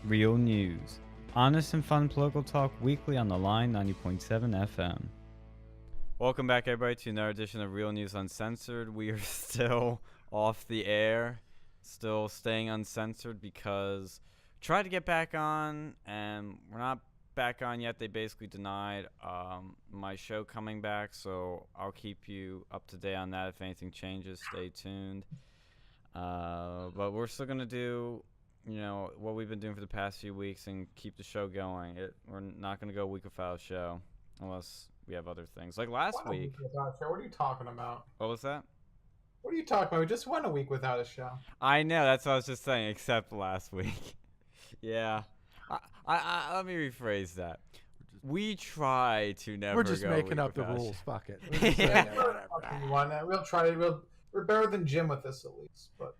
Real news. Honest and fun political talk weekly on the line 90.7 FM. Welcome back, everybody, to another edition of Real News Uncensored. We are still off the air, still staying uncensored because we tried to get back on, and we're not back on yet. They basically denied my show coming back, so I'll keep you up to date on that. If anything changes, stay tuned. But we're still going to do, what we've been doing for the past few weeks and keep the show going. We're not going to go a week without a show unless we have other things. Like last week. What are you talking about? What was that? What are you talking about? We just went a week without a show. I know. That's what I was just saying, except last week. Yeah. I let me rephrase that. We try to never. We're just go making up the rules. Fuck it. We're just saying it. We'll try. We're better than Jim with this at least. But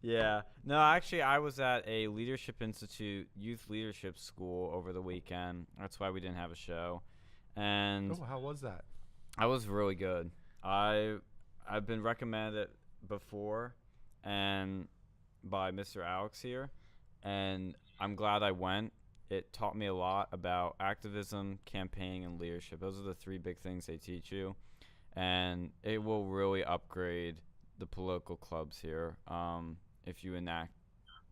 yeah. No, actually, I was at a Leadership Institute youth leadership school over the weekend. That's why we didn't have a show. And how was that? I was really good. I've been recommended it before, and by Mr. Alex here, and I'm glad I went. It taught me a lot about activism, campaigning, and leadership. Those are the three big things they teach you, and it will really upgrade the political clubs here if you enact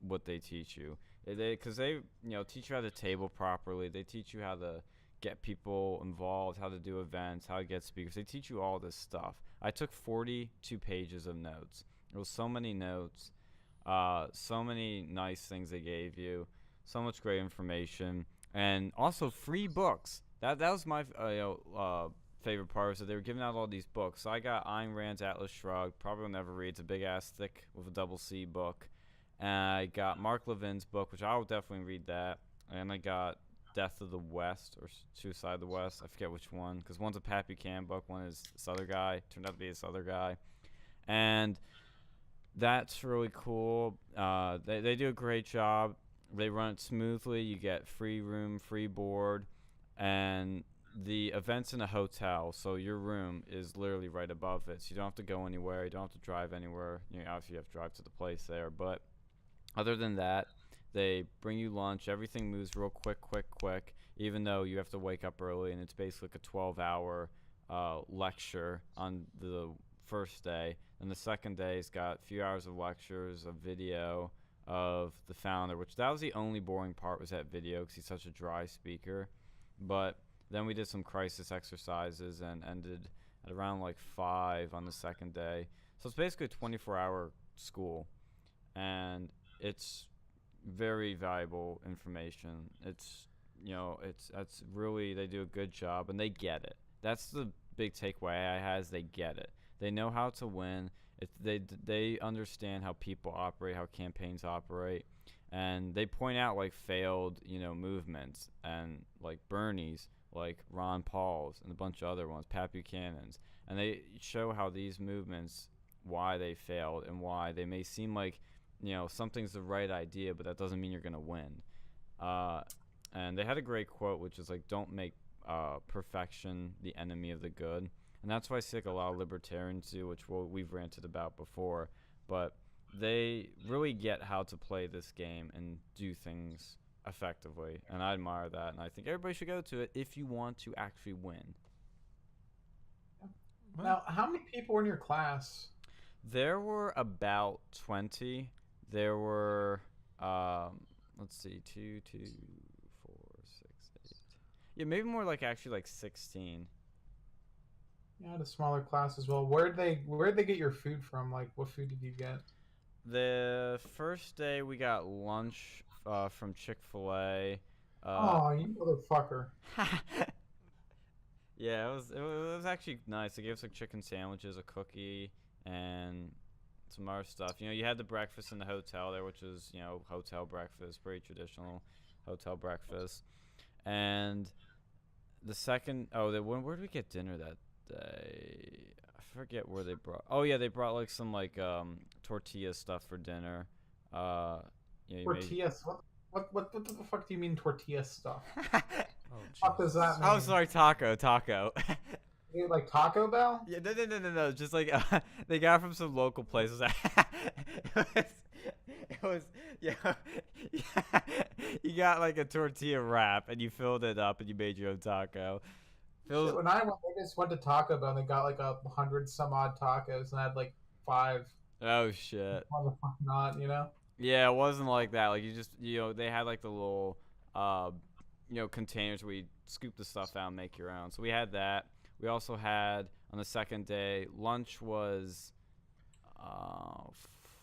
what they teach you. Because they teach you how to table properly. They teach you how to get people involved, how to do events, how to get speakers. They teach you all this stuff. I took 42 pages of notes. There was so many notes, so many nice things they gave you, so much great information, and also free books. That was my favorite part, was that they were giving out all these books. So I got Ayn Rand's Atlas Shrugged, probably will never read. It's a big-ass, thick, with a double C book. And I got Mark Levin's book, which I will definitely read that. And I got Death of the West, or Suicide of the West. I forget which one, because one's a Pat Buchanan book, one is this other guy. Turned out to be this other guy. And that's really cool. They do a great job. They run it smoothly. You get free room, free board, and the event's in a hotel, so your room is literally right above it. So you don't have to go anywhere. You don't have to drive anywhere. Obviously you have to drive to the place there, but other than that, they bring you lunch. Everything moves real quick, even though you have to wake up early, and it's basically like a 12-hour lecture on the first day. And the second day's got a few hours of lectures, a video of the founder, which that was the only boring part, was that video, because he's such a dry speaker. But then we did some crisis exercises and ended at around like 5 on the second day. So it's basically a 24-hour school, and it's very valuable information. That's really, they do a good job, and they get it. That's the big takeaway I had, is they get it. They know how to win. They understand how people operate, how campaigns operate, and they point out like failed movements, and like Bernie's, like Ron Paul's, and a bunch of other ones, Pat Buchanan's, and they show how these movements, why they failed, and why they may seem like something's the right idea, but that doesn't mean you're gonna win. And they had a great quote, which is like, don't make perfection the enemy of the good. And that's why I see like a lot of libertarians do, which we've ranted about before, but they really get how to play this game and do things effectively, and I admire that, and I think everybody should go to it if you want to actually win. Now, how many people were in your class? There were about 20. There were let's see, 2, 4, 6, 8. Yeah, maybe more like actually like 16. Yeah, I had a smaller class as well. Where'd they get your food from? Like, what food did you get? The first day we got lunch from Chick-fil-A. Oh, you motherfucker. Yeah, it was actually nice. They gave us like chicken sandwiches, a cookie, and some other stuff. You had the breakfast in the hotel there, which is hotel breakfast, pretty traditional hotel breakfast. And the second, where did we get dinner that day? I forget where they brought. Oh yeah, they brought like some like tortilla stuff for dinner. Tortillas? What the fuck do you mean tortilla stuff? Oh, What does that mean? Oh, sorry, taco. You like Taco Bell? Yeah, no. Just like they got it from some local places. It was yeah. got like a tortilla wrap and you filled it up and you made your own taco. Shit, when I just went to Taco Bell and they got like 100 some odd tacos and I had like 5. Oh shit. Why the fuck not, you know? Yeah, it wasn't like that. Like they had like the little, containers where you scoop the stuff out and make your own. So we had that. We also had on the second day, lunch was,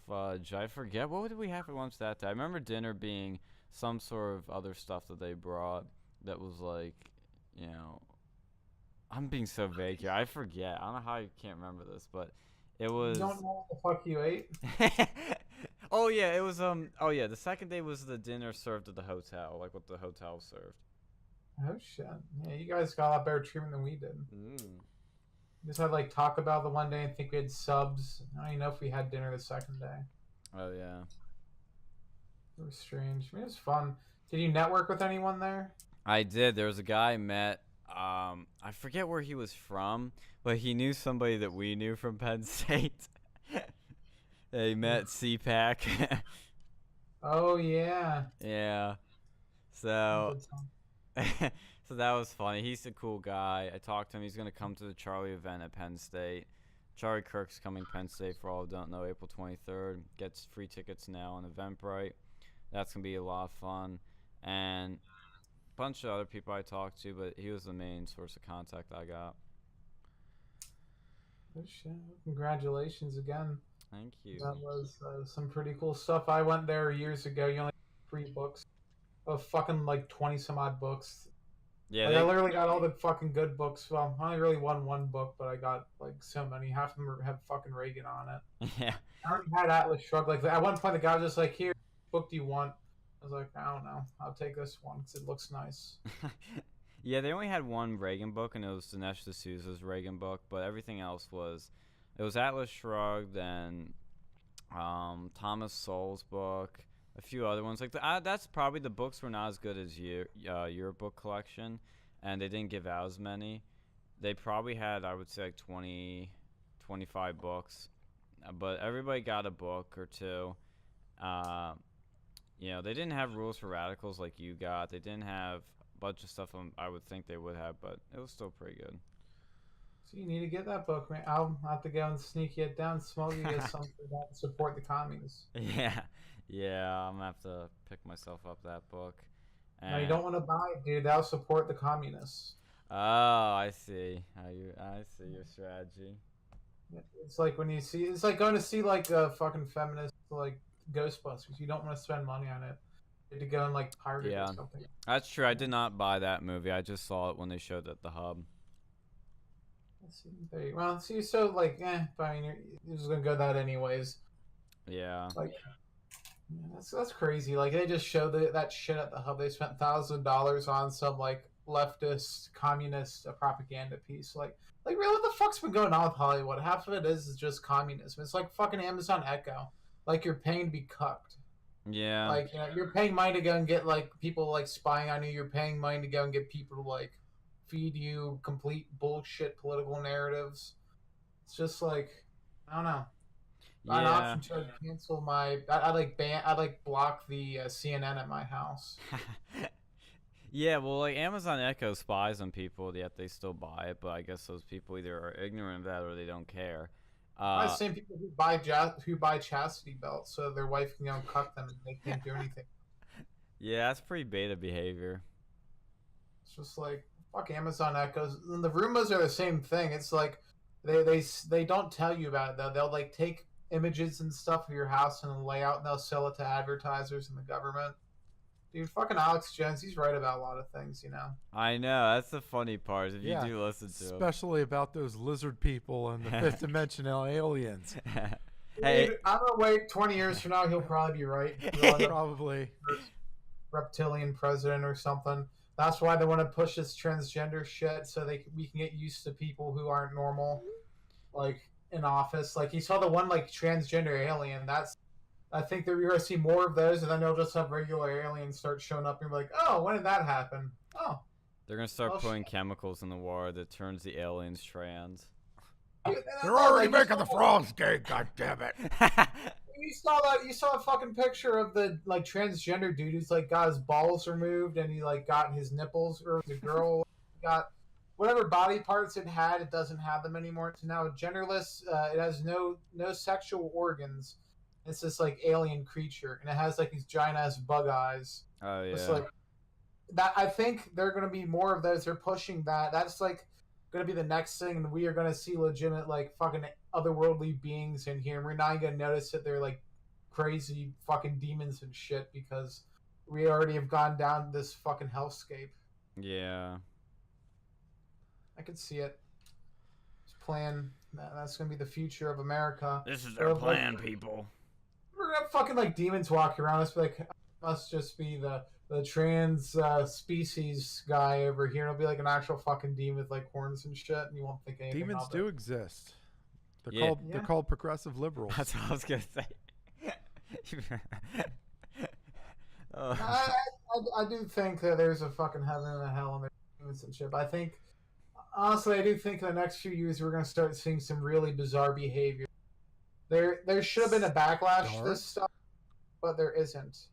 fudge. I forget. What did we have for lunch that day? I remember dinner being some sort of other stuff that they brought that was like, I'm being so vague here. I forget. I don't know how I can't remember this, but it was. You don't know what the fuck you ate? Oh yeah, it was the second day was the dinner served at the hotel, like what the hotel served. Oh shit. Yeah, you guys got a lot better treatment than we did. Mm. We just had like Taco Bell the one day and think we had subs. I don't even know if we had dinner the second day. Oh yeah. It was strange. I mean, it was fun. Did you network with anyone there? I did. There was a guy I met. I forget where he was from, but he knew somebody that we knew from Penn State. He met CPAC. Oh yeah. Yeah. So so that was funny. He's a cool guy. I talked to him. He's gonna come to the Charlie event at Penn State. Charlie Kirk's coming Penn State for all who don't know, April 23rd. Gets free tickets now on Eventbrite. That's gonna be a lot of fun. And a bunch of other people I talked to, but he was the main source of contact I got. Oh shit. Congratulations again. Thank you. That was some pretty cool stuff. I went there years ago. You only get free books of fucking like 20 some odd books. Yeah, like, I literally got all the fucking good books. Well, I only really won one book, but I got like so many. Half of them have fucking Reagan on it. Yeah. I already had Atlas Shrugged. Like at one point, the guy was just like, "Here, what book do you want?" I was like, "I don't know. I'll take this one because it looks nice." Yeah, they only had one Reagan book, and it was Dinesh D'Souza's Reagan book, but everything else was Atlas Shrugged and Thomas Sowell's book, a few other ones. Like that's probably the books were not as good as your book collection, and they didn't give out as many. They probably had, I would say, like 20, 25 books, but everybody got a book or two. They didn't have Rules for Radicals like you got. They didn't have a bunch of stuff I would think they would have, but it was still pretty good. So you need to get that book, man. I'll have to go and sneak it down, smoke you, get something to support the communists. Yeah, I'm gonna have to pick myself up that book. No, you don't want to buy it, dude. That'll support the communists. Oh, I see. I see your strategy. It's like when you see, it's like going to see like a fucking feminist like Ghostbusters. You don't want to spend money on it. You have to go and like pirate it or something. That's true. I did not buy that movie. I just saw it when they showed it at the hub. Well, see, so like, but I mean, you're just gonna go that anyways. Yeah. Like, that's crazy. Like, they just showed that shit at the hub. They spent $1,000 on some like leftist communist propaganda piece. Like really, what the fuck's been going on with Hollywood? Half of it is just communism. It's like fucking Amazon Echo. Like you're paying to be cucked. Yeah. Like you're paying money to go and get like people like spying on you. You're paying money to go and get people to like feed you complete bullshit political narratives. It's just like, I don't know. Yeah. An option to cancel my. I block the CNN at my house. Yeah, well, like Amazon Echo spies on people, yet they still buy it. But I guess those people either are ignorant of that or they don't care. The same people who buy chastity belts so their wife can go and cuck them and they can't do anything. Yeah, that's pretty beta behavior. It's just like, fuck Amazon Echoes. And the Roombas are the same thing. It's like they don't tell you about it though. They'll like take images and stuff of your house and lay out and they'll sell it to advertisers and the government. Dude, fucking Alex Jones, he's right about a lot of things, you know. I know, that's the funny part. If you do listen to him, especially about those lizard people and the fifth dimensional aliens. Hey, dude, I'm gonna wait 20 years from now. He'll probably be right. Probably reptilian president or something. That's why they want to push this transgender shit so we can get used to people who aren't normal, like in office. Like you saw the one like transgender alien. I think that you're gonna see more of those, and then they'll just have regular aliens start showing up, and you're like, oh, when did that happen? Oh, they're gonna start putting chemicals in the water that turns the aliens trans. They're already making the frogs gay. God damn it! You saw that? You saw a fucking picture of the like transgender dude who's like got his balls removed and he like got his nipples, or the girl got whatever body parts it had. It doesn't have them anymore. It's now genderless. It has no sexual organs. It's this like alien creature, and it has like these giant ass bug eyes. Oh yeah. It's like that. I think there are going to be more of those. They're pushing that. That's like going to be the next thing, and we are going to see legitimate like fucking otherworldly beings in here. And we're not going to notice that they're like crazy fucking demons and shit because we already have gone down this fucking hellscape. Yeah. I could see it. This plan. That's going to be the future of America. This is our plan, people. We're gonna have fucking like demons walking around us, like must just be the trans species guy over here. It'll be like an actual fucking demon with like horns and shit, and you won't think anything. Demons of it. do exist. They're called progressive liberals. That's what I was gonna say. I do think that there's a fucking heaven and a hell and there's demons and shit. But I think honestly, I do think in the next few years we're gonna start seeing some really bizarre behavior. There should have been a backlash to this stuff, but there isn't.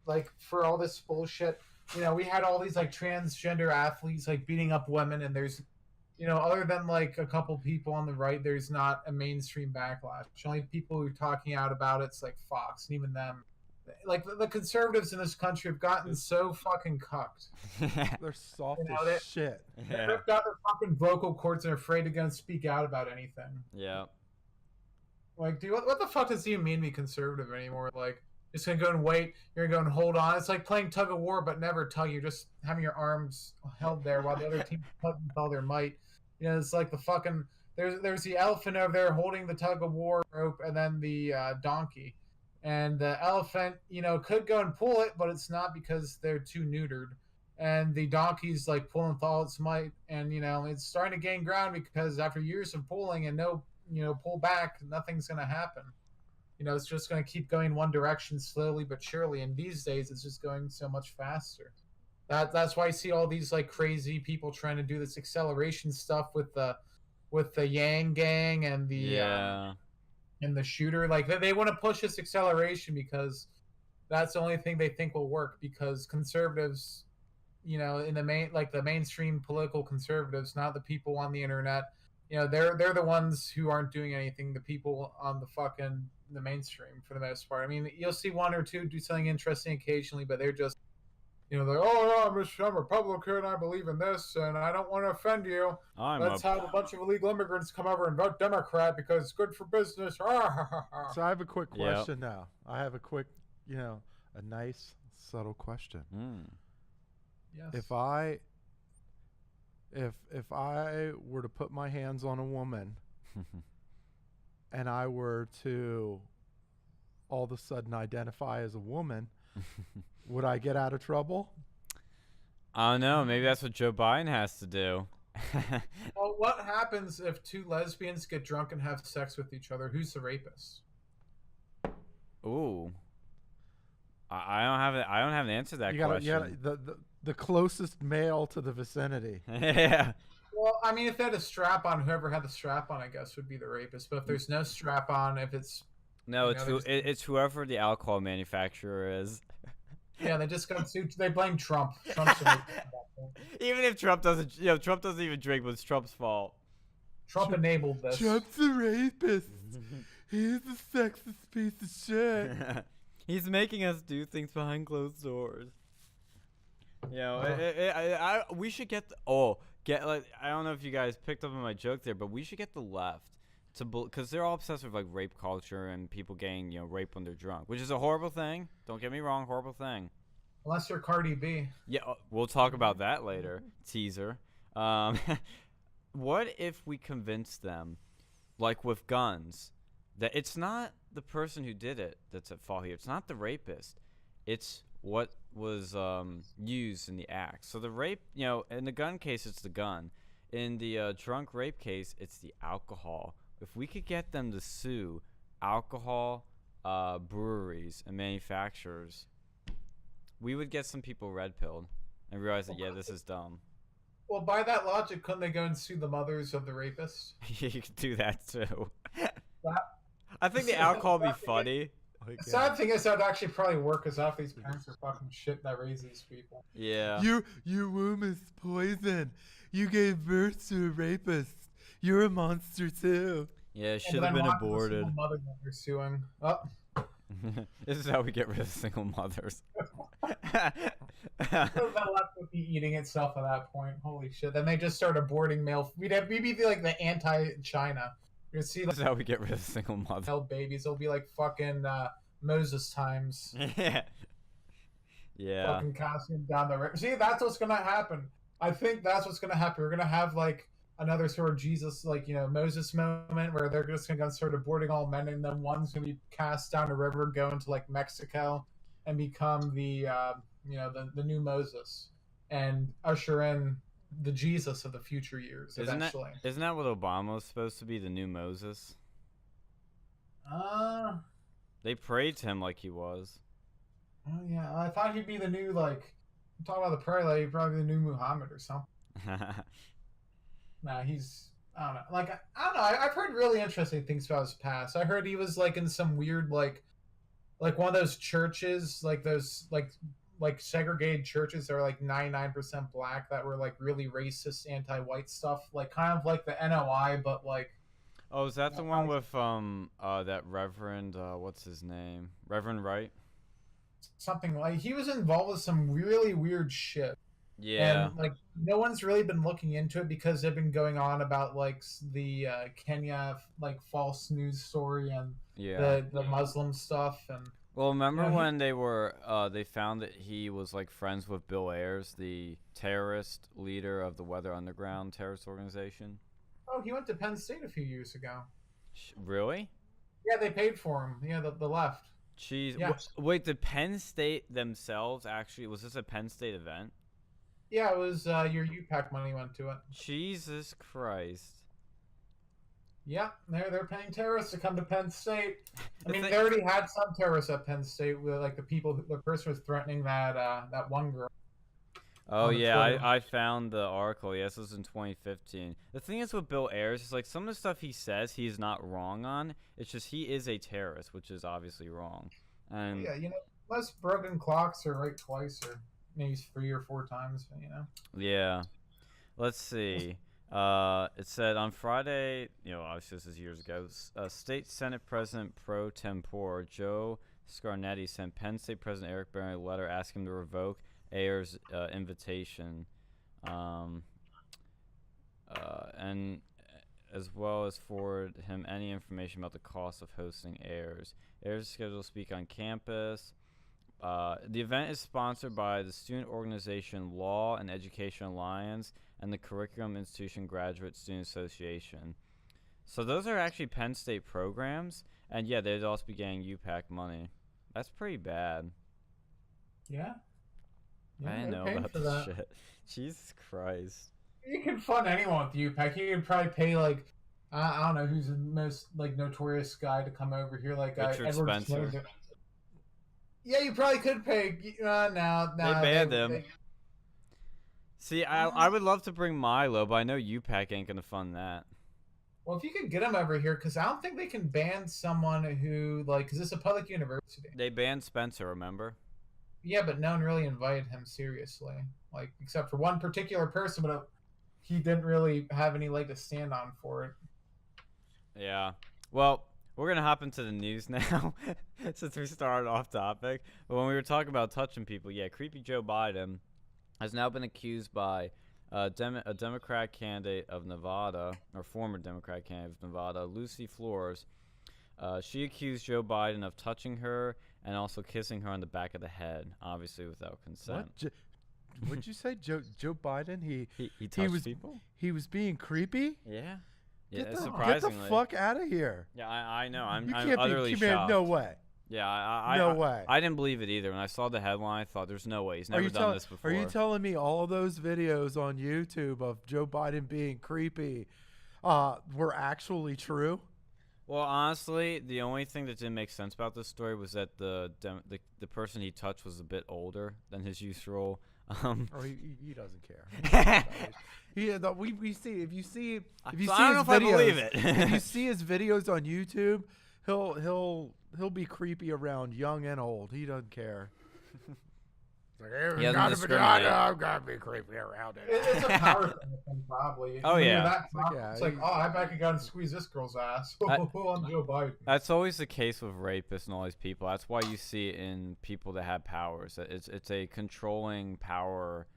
Like, for all this bullshit, we had all these, like, transgender athletes, like, beating up women, and there's, other than, like, a couple people on the right, there's not a mainstream backlash. The only people who are talking out about it's, like, Fox, and even them. Like, the conservatives in this country have gotten so fucking cucked. They're soft as shit. Yeah. They've got their fucking vocal cords and are afraid to go and speak out about anything. Yeah. Like, dude, what the fuck does it even mean to be conservative anymore? Like, just gonna go and wait. You're gonna go and hold on. It's like playing tug of war, but never tug. You're just having your arms held there while the other team tugs with all their might. It's like the fucking there's the elephant over there holding the tug of war rope, and then the donkey. And the elephant, could go and pull it, but it's not because they're too neutered. And the donkey's like pulling with all its might, and it's starting to gain ground because after years of pulling and no pull back, nothing's going to happen. It's just going to keep going one direction slowly but surely. And these days, it's just going so much faster. That's why I see all these like crazy people trying to do this acceleration stuff with the Yang Gang and the and the shooter. Like they want to push this acceleration because that's the only thing they think will work. Because conservatives, in the mainstream political conservatives, not the people on the internet. They're the ones who aren't doing anything. The people on the mainstream for the most part. I mean, you'll see one or two do something interesting occasionally, but they're just, they're I'm a Republican, I believe in this, and I don't want to offend you. Let's have a bunch of illegal immigrants come over and vote Democrat because it's good for business. So I have a quick question now. I have a quick, a nice subtle question. Yes. If I were to put my hands on a woman and I were to all of a sudden identify as a woman, would I get out of trouble? I don't know. Maybe that's what Joe Biden has to do. Well, what happens if two lesbians get drunk and have sex with each other? Who's the rapist? Ooh. I don't have an answer to that question. The closest male to the vicinity. Yeah. Well, I mean, if they had a strap on, whoever had the strap on, I guess, would be the rapist. But if there's no strap on, if it's it's whoever the alcohol manufacturer is. Yeah, they just got sued. They blame Trump. Even if Trump doesn't, Trump doesn't even drink, but it's Trump's fault. Trump enabled this. Trump's a rapist. He's a sexist piece of shit. He's making us do things behind closed doors. We should get I don't know if you guys picked up on my joke there, but we should get the left to, because they're all obsessed with like rape culture and people getting raped when they're drunk, which is a horrible thing. Don't get me wrong, horrible thing. Unless you're Cardi B. Yeah, we'll talk about that later. Teaser. What if we convince them, like with guns, that it's not the person who did it that's at fault here. It's not the rapist. It's what was used in the act. So the rape, in the gun case, it's the gun. In the drunk rape case, it's the alcohol. If we could get them to sue alcohol breweries and manufacturers, we would get some people red-pilled and realize that, this is dumb. Well, by that logic, couldn't they go and sue the mothers of the rapists? You could do that, too. I think the alcohol would be funny. Like, The sad thing is that would actually probably work because half these parents are fucking shit that raise these people. Yeah. Your womb is poison. You gave birth to a rapist. You're a monster too. Yeah, it Yeah, should but have then been why is the aborted. single mother that they're suing? Oh. This is how we get rid of single mothers. That left would be eating itself at that point. Holy shit! Then they just start aborting male. We'd be like the anti-China. You'd see This like is how we get rid of single mothers. male babies. It'll be like fucking Moses times. Yeah. Yeah. Fucking costume down the river. See, that's what's gonna happen. I think that's what's gonna happen. We're gonna have like another sort of Jesus, like Moses moment where they're just gonna start aborting all men, and then one's gonna be cast down a river, go into like Mexico, and become the the new Moses, and usher in the Jesus of the future years eventually. Isn't that what Obama was supposed to be, the new Moses? They prayed to him like he was. Oh yeah, I thought he'd be the new like. I'm talking about the prayer lady, probably the new Muhammad or something. Nah, he's I don't know. Like I don't know. I've heard really interesting things about his past. I heard he was like in some weird like one of those churches, like those like segregated churches that are like 99% black that were like really racist, anti-white stuff, like kind of like the NOI, but like. Oh, is that the one with that Reverend what's his name? Reverend Wright? Something like he was involved with some really weird shit. Yeah. And like no one's really been looking into it because they've been going on about like the Kenya like false news story and the Muslim stuff and. Well, remember when they found that he was like friends with Bill Ayers, the terrorist leader of the Weather Underground terrorist organization? Oh, he went to Penn State a few years ago. Really? Yeah, they paid for him. Yeah, the left. Jeez. Yeah. Wait, the Penn State themselves actually, was this a Penn State event? Yeah, it was your UPAC money went to it. Jesus Christ. Yeah, they're paying terrorists to come to Penn State. I mean, they already had some terrorists at Penn State, with like the person was threatening that one girl. Oh yeah, I found the article. Yes, this was in 2015. The thing is with Bill Ayers is like some of the stuff he says he's not wrong on. It's just he is a terrorist, which is obviously wrong. And yeah, most broken clocks are right twice or maybe 3 or 4 times. Yeah. Let's see. It said on Friday, obviously this is years ago, State Senate President pro tempore Joe Scarnetti sent Penn State President Eric Barron a letter asking him to revoke Ayers' invitation, and as well as forward him any information about the cost of hosting Ayers. Ayers is scheduled to speak on campus. The event is sponsored by the student organization Law and Education Alliance and the Curriculum Institution Graduate Student Association. So those are actually Penn State programs, and yeah, they'd also be getting UPAC money. That's pretty bad. Yeah. I didn't know about this shit. Jesus Christ. You can fund anyone with UPAC. You can probably pay like I don't know who's the most like notorious guy to come over here, like Richard Edward Spencer. Snowden. Yeah, you probably could pay. No, They banned him. See, I would love to bring Milo, but I know UPAC ain't gonna fund that. Well, if you could get him over here, because I don't think they can ban someone who because it's a public university. They banned Spencer, remember? Yeah, but no one really invited him seriously, like except for one particular person, but he didn't really have any leg to stand on for it. Yeah. Well, we're gonna hop into the news now, since we started off topic. But when we were talking about touching people, yeah, creepy Joe Biden has now been accused by a Democrat candidate of Nevada, or former Democrat candidate of Nevada, Lucy Flores. She accused Joe Biden of touching her and also kissing her on the back of the head, obviously without consent. What? What'd you say, Joe Biden? He touched people? He was being creepy? Yeah. Get surprisingly. the fuck out of here. Yeah, I know. I'm can't utterly be, shocked. No way. Yeah, no way. I didn't believe it either. When I saw the headline, I thought, there's no way. He's never done this before. Are you telling me all those videos on YouTube of Joe Biden being creepy were actually true? Well, honestly, the only thing that didn't make sense about this story was that the person he touched was a bit older than his usual. He doesn't care. We see if you see I don't know if I believe it. if you see his videos on YouTube, he'll be creepy around young and old. He doesn't care. Like, He doesn't discriminate. I've got to be creepy around it. It's a power thing, probably. Oh, When yeah. you're that Like, powerful, yeah, it's like, he- oh, I bet I could go and squeeze this girl's ass. I'm Joe Biden. That's always the case with rapists and all these people. That's why you see it in people that have powers. It's a controlling power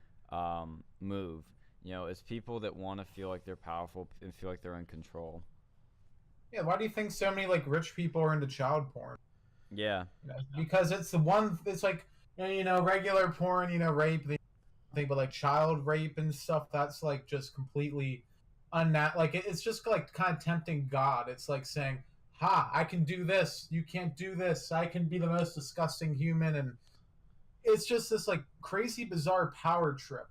move. You know, it's people that want to feel like they're powerful and feel like they're in control. Yeah, why do you think so many like rich people are into child porn? Yeah. Because it's the one. It's like regular porn, rape, thing, but like child rape and stuff. That's like just completely like it's just like kind of tempting God. It's like saying, "Ha, I can do this. You can't do this. I can be the most disgusting human," and it's just this like crazy, bizarre power trip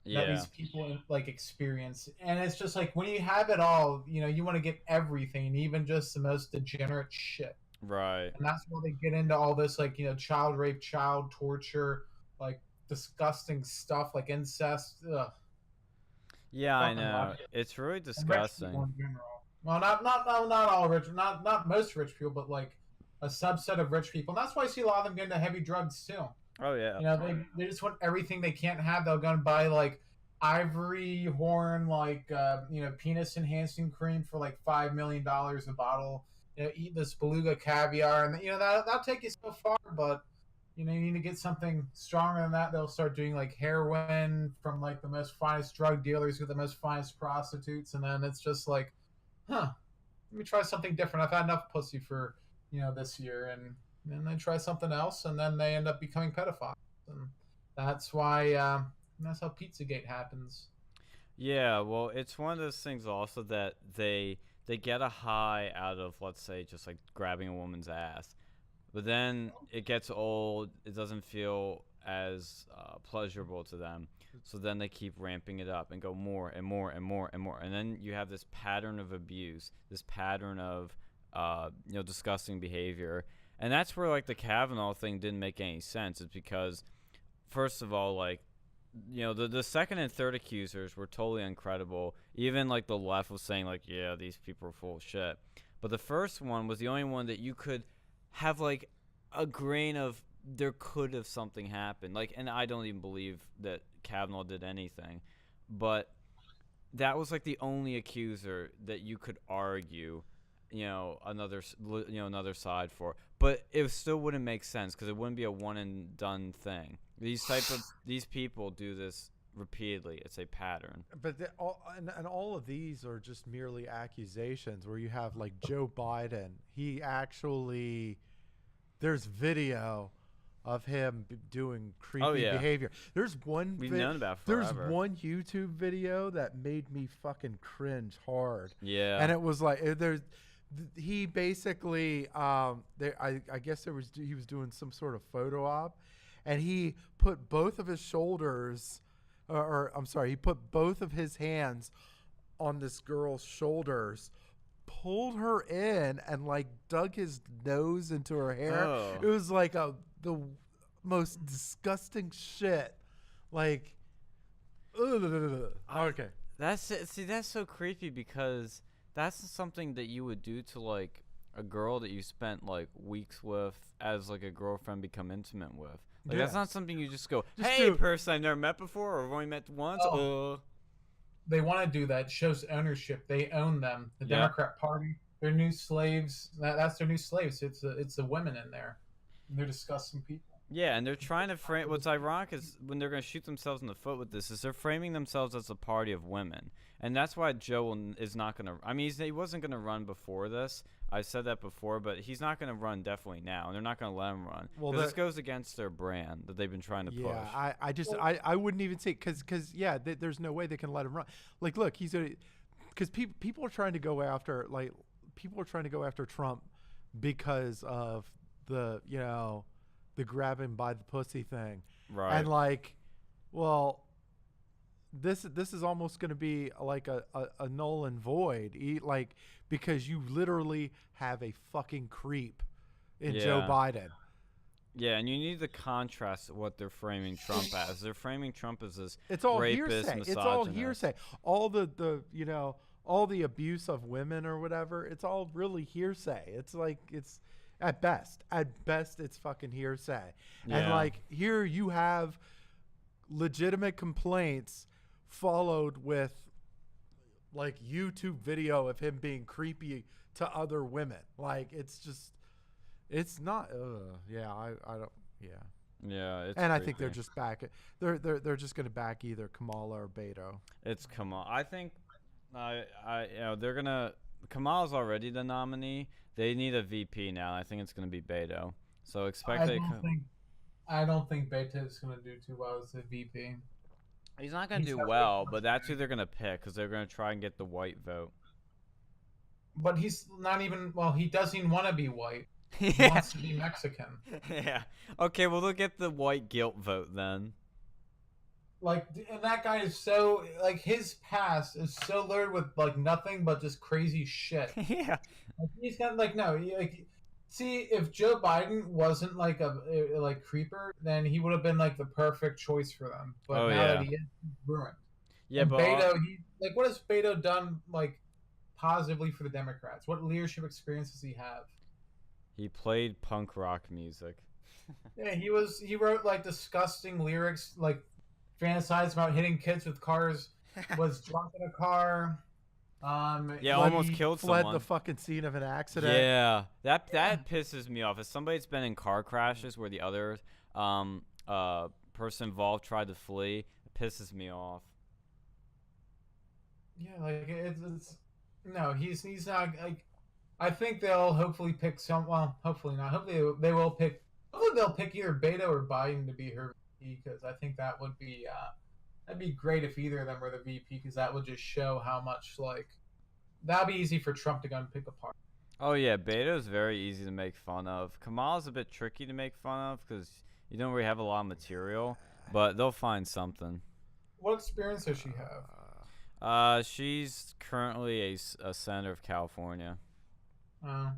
that Yeah. these people like experience. And it's just like when you have it all, you want to get everything, even just the most degenerate shit. Right. And that's why they get into all this like child rape, child torture, like disgusting stuff like incest. Ugh. Yeah, I Fucking know. watch it. It's really And rich disgusting. people in general. Well, not all rich, not most rich people, but like a subset of rich people. And that's why I see a lot of them get into heavy drugs too. Oh yeah. They just want everything they can't have. They'll go and buy like ivory horn, like penis enhancing cream for like $5 million a bottle. Eat this beluga caviar, and that'll take you so far. But you need to get something stronger than that. They'll start doing like heroin from like the most finest drug dealers with the most finest prostitutes, and then it's just like, let me try something different. I've had enough pussy for this year, and then they try something else, and then they end up becoming pedophiles, and that's why that's how Pizzagate happens. Yeah, well, it's one of those things also that they get a high out of, let's say, just like grabbing a woman's ass, but then it gets old. It doesn't feel as pleasurable to them, so then they keep ramping it up and go more and more and more and more, and then you have this pattern of abuse, this pattern of disgusting behavior. And that's where like the Kavanaugh thing didn't make any sense. It's because, first of all, like, the second and third accusers were totally incredible. Even like the left was saying like, yeah, these people are full of shit. But the first one was the only one that you could have like a grain of there could have something happened. Like, and I don't even believe that Kavanaugh did anything, but that was like the only accuser that you could argue another side for, but it still wouldn't make sense because it wouldn't be a one and done thing. These people do this repeatedly. It's a pattern. But all of these are just merely accusations. Where you have like Joe Biden, there's video of him doing creepy behavior. There's one we've known about forever. There's one YouTube video that made me fucking cringe hard. Yeah, and it was like he basically I guess he was doing some sort of photo op, and he put both of his shoulders, he put both of his hands on this girl's shoulders, pulled her in, and like dug his nose into her hair. Oh. It was like the most disgusting shit. Like, okay. That's it. See, that's so creepy because that's something that you would do to like a girl that you spent like weeks with as like a girlfriend become intimate with. Like that's not something you just go, hey, person I've never met before or I've only met once. They want to do that. It shows ownership. They own them. The Democrat Party, their new slaves. That's their new slaves. It's the women in there. And they're disgusting people. Yeah, and they're trying to frame. What's ironic is when they're going to shoot themselves in the foot with this is they're framing themselves as a party of women, and that's why Joe is not going to. I mean, he wasn't going to run before this. I said that before, but he's not going to run definitely now, and they're not going to let him run. Well, this goes against their brand that they've been trying to push. Yeah, I wouldn't even say because there's no way they can let him run. Like, look, he's because people are trying to go after Trump because of the the grab him by the pussy thing. Right. And like, well, this is almost going to be like a null and void, like, because you literally have a fucking creep in Joe Biden. Yeah, and you need to contrast what they're framing Trump as. They're framing Trump as this it's all rapist, hearsay. It's all hearsay. All all the abuse of women or whatever, it's all really hearsay. It's like, it's at best it's fucking hearsay. Yeah. And like here you have legitimate complaints followed with like YouTube video of him being creepy to other women. Like it's just, it's not. Yeah, I don't. Yeah. Yeah, it's and I creepy. think they're just back. They're just gonna back either Kamala or Beto. It's Kamala. I think, they're gonna. Kamala's already the nominee. They need a VP now. I think it's gonna be Beto. So expect I don't think Beto's gonna do too well as a VP. He's not gonna do well, but that's who they're gonna pick because they're gonna try and get the white vote. But he's not even. Well, he doesn't even want to be white. He Yeah. wants to be Mexican. Yeah. Okay, well, they'll get the white guilt vote then. Like, and that guy is so like his past is so loaded with like nothing but just crazy shit. Yeah. Like, he's got like no, like see if Joe Biden wasn't like a like creeper, then he would have been like the perfect choice for them. But Oh, now yeah. that he is, he's ruined. Yeah, and but Beto, he like what has Beto done like positively for the Democrats? What leadership experience does he have? he played punk rock music. Yeah, he wrote like disgusting lyrics, like fantasized about hitting kids with cars, was drunk in a car. Yeah, almost He killed fled someone. the fucking scene of an accident. Yeah, that pisses me off. As somebody that's been in car crashes where the other person involved tried to flee, it pisses me off. Yeah, like it's no, he's not like. I think they'll hopefully pick some. Well, hopefully not. Hopefully they will pick. Hopefully they'll pick either Beto or Biden to be her VP because I think that would be that'd be great if either of them were the VP because that would just show how much like that'd be easy for Trump to go and pick apart. Oh yeah, Beto's very easy to make fun of. Kamala's a bit tricky to make fun of because you don't really have a lot of material, but they'll find something. What experience does she have? She's currently a senator of California. Oh,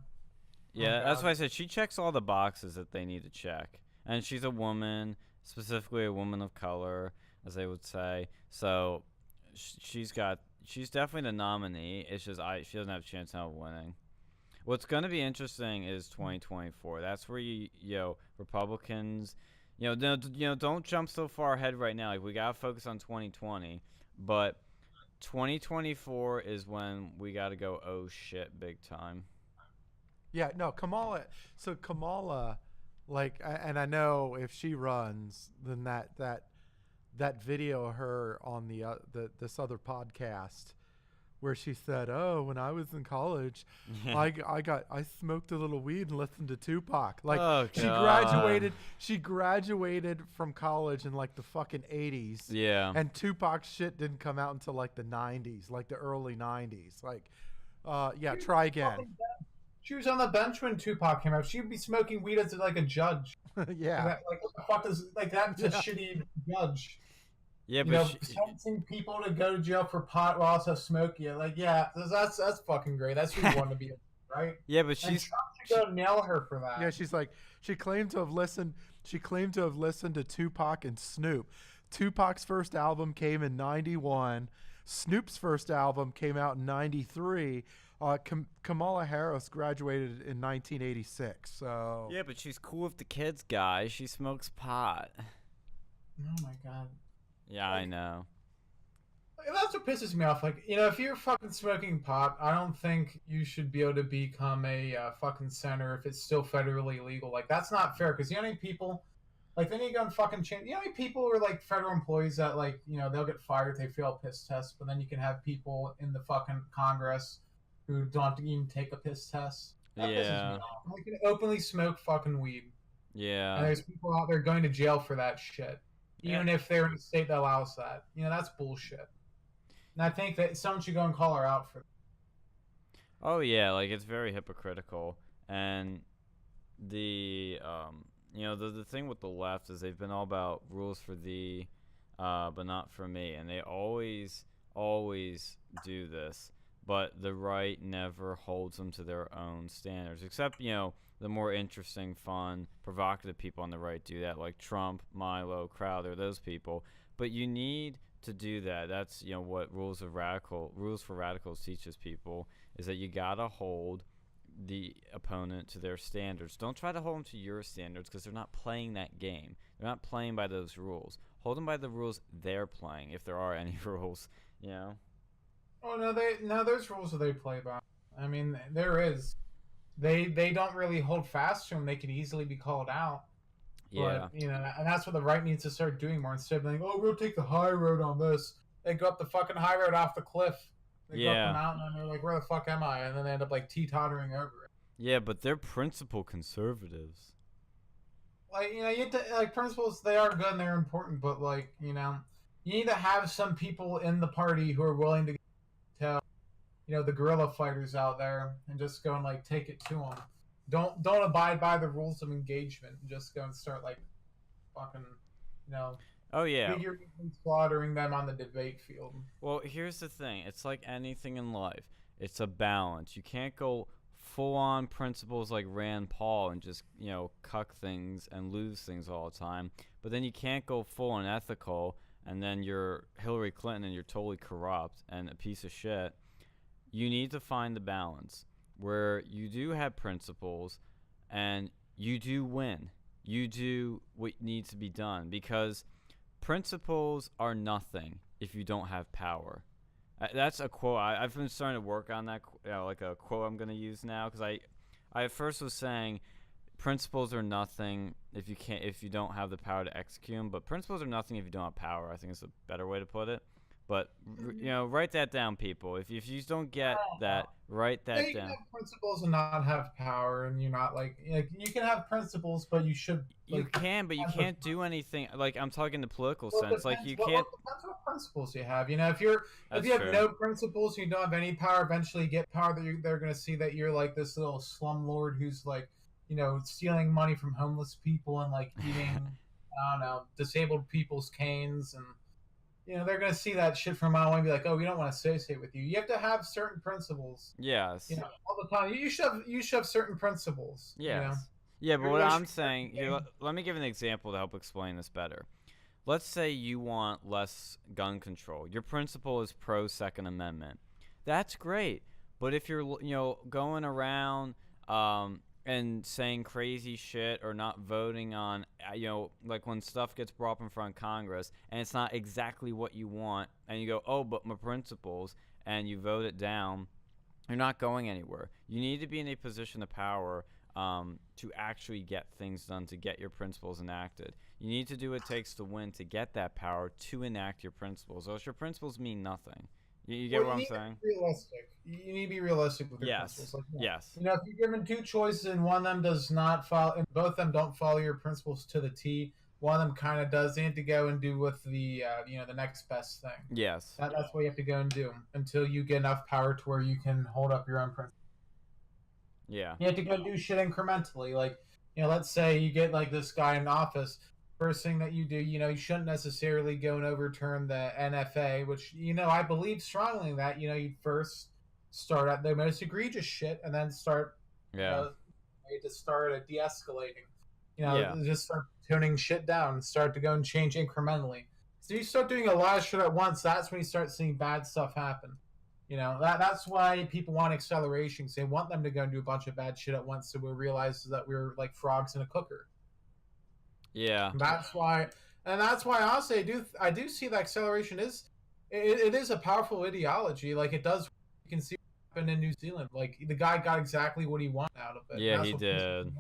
Yeah, that's God. why I said she checks all the boxes that they need to check. And she's a woman, specifically a woman of color, as they would say. So she's definitely the nominee. It's just she doesn't have a chance now of winning. What's going to be interesting is 2024. That's where Republicans, don't jump so far ahead right now. Like we got to focus on 2020, but 2024 is when we got to go oh shit big time. Yeah, no, Kamala. So Kamala, like, and I know if she runs, then that video of her on this other podcast, where she said, "Oh, when I was in college, I smoked a little weed and listened to Tupac." Like, Oh, she graduated from college in like the fucking 80s. Yeah. And Tupac's shit didn't come out until like the 90s, like the early 90s. Like, yeah, try again. She was on the bench when Tupac came out. She'd be smoking weed as like a judge. Yeah. Like what the fuck is like that's a shitty judge. Yeah, You but know, sentencing people to go to jail for pot while also smoking it. Like, yeah, that's fucking great. That's who you want to be, right? yeah, but And she's Trump should go nail her for that. Yeah, she's like, she claimed to have listened to Tupac and Snoop. Tupac's first album came in 91. Snoop's first album came out in 93. Kamala Harris graduated in 1986. So yeah, but she's cool with the kids, guys. She smokes pot. Oh my god. Yeah, I know. That's what pisses me off. Like, if you're fucking smoking pot, I don't think you should be able to become a fucking senator if it's still federally illegal. Like, that's not fair. Because you know how many people, like, then you go and fucking change. You know how many people are like federal employees that like, they'll get fired if they fail a piss test, but then you can have people in the fucking Congress who don't even take a piss test. That pisses me off. They can openly smoke fucking weed. Yeah. And there's people out there going to jail for that shit. Even if they're in a state that allows that. That's bullshit. And I think that someone should go and call her out for that. Oh yeah, like it's very hypocritical. And the the thing with the left is they've been all about rules for thee, but not for me, and they always do this. But the right never holds them to their own standards, except the more interesting, fun, provocative people on the right do that, like Trump, Milo, Crowder, those people. But you need to do that. That's what rules for radicals teaches people is that you gotta hold the opponent to their standards. Don't try to hold them to your standards because they're not playing that game. They're not playing by those rules. Hold them by the rules they're playing, if there are any rules. Oh no, there's rules that they play by. I mean, there is. They don't really hold fast to them. They can easily be called out. Yeah. But, and that's what the right needs to start doing more. Instead of being, oh, we'll take the high road on this. They go up the fucking high road off the cliff. They go up the mountain and they're like, where the fuck am I? And then they end up like teetottering over it. Yeah, but they're principle conservatives. Like, you have to, like, principles, they are good and they're important, but, like, you need to have some people in the party who are willing to tell, the guerrilla fighters out there and just go and, like, take it to them. Don't abide by the rules of engagement. Just go and start, like, fucking, Oh, yeah. figuratively slaughtering them on the debate field. Well, here's the thing. It's like anything in life. It's a balance. You can't go full-on principles like Rand Paul and just, cuck things and lose things all the time. But then you can't go full-on ethical and then you're Hillary Clinton and you're totally corrupt and a piece of shit. You need to find the balance where you do have principles and you do win. You do what needs to be done because principles are nothing if you don't have power. That's a quote. I've been starting to work on that, like a quote I'm going to use now because I at first was saying principles are nothing if you don't have the power to execute them, but principles are nothing if you don't have power. I think it's a better way to put it. But write that down, people. If you don't get that, write that down. You can have principles and not have power, and you're not like you can have principles, but you should. You can, but you can't do anything. Like I'm talking in the political sense. Like you can't. Well, depends what principles you have. If you have no principles, you don't have any power. Eventually, you get power. They're going to see that you're like this little slumlord who's like, stealing money from homeless people and like eating, I don't know, disabled people's canes and. They're going to see that shit from a mile away and be like, oh, we don't want to associate with you. You have to have certain principles. Yes. All the time. You should have certain principles. Yes. Yeah, but what I'm saying, here, let me give an example to help explain this better. Let's say you want less gun control. Your principle is pro Second Amendment. That's great. But if you're, going around and saying crazy shit or not voting on, like when stuff gets brought up in front of Congress and it's not exactly what you want and you go, oh, but my principles, and you vote it down, you're not going anywhere. You need to be in a position of power to actually get things done, to get your principles enacted. You need to do what it takes to win to get that power to enact your principles. Else your principles mean nothing. You get what I'm saying? Realistic. You need to be realistic with your principles. Like, yes. If you're given two choices and one of them does not follow, and both of them don't follow your principles to the T, one of them kind of does. You need to go and do with the, the next best thing. Yes. That's what you have to go and do until you get enough power to where you can hold up your own principles. Yeah. You have to go do shit incrementally. Like, let's say you get like this guy in office. First thing that you do, you shouldn't necessarily go and overturn the NFA, which, I believe strongly in that, you'd first start at the most egregious shit and then start, to start a de-escalating, just start tuning shit down and start to go and change incrementally. So you start doing a lot of shit at once, that's when you start seeing bad stuff happen. That's why people want acceleration, because they want them to go and do a bunch of bad shit at once so we realize that we're like frogs in a cooker. Yeah. That's why honestly I do see that acceleration is it is a powerful ideology. Like it does, you can see what happened in New Zealand. Like the guy got exactly what he wanted out of it. Yeah, he did.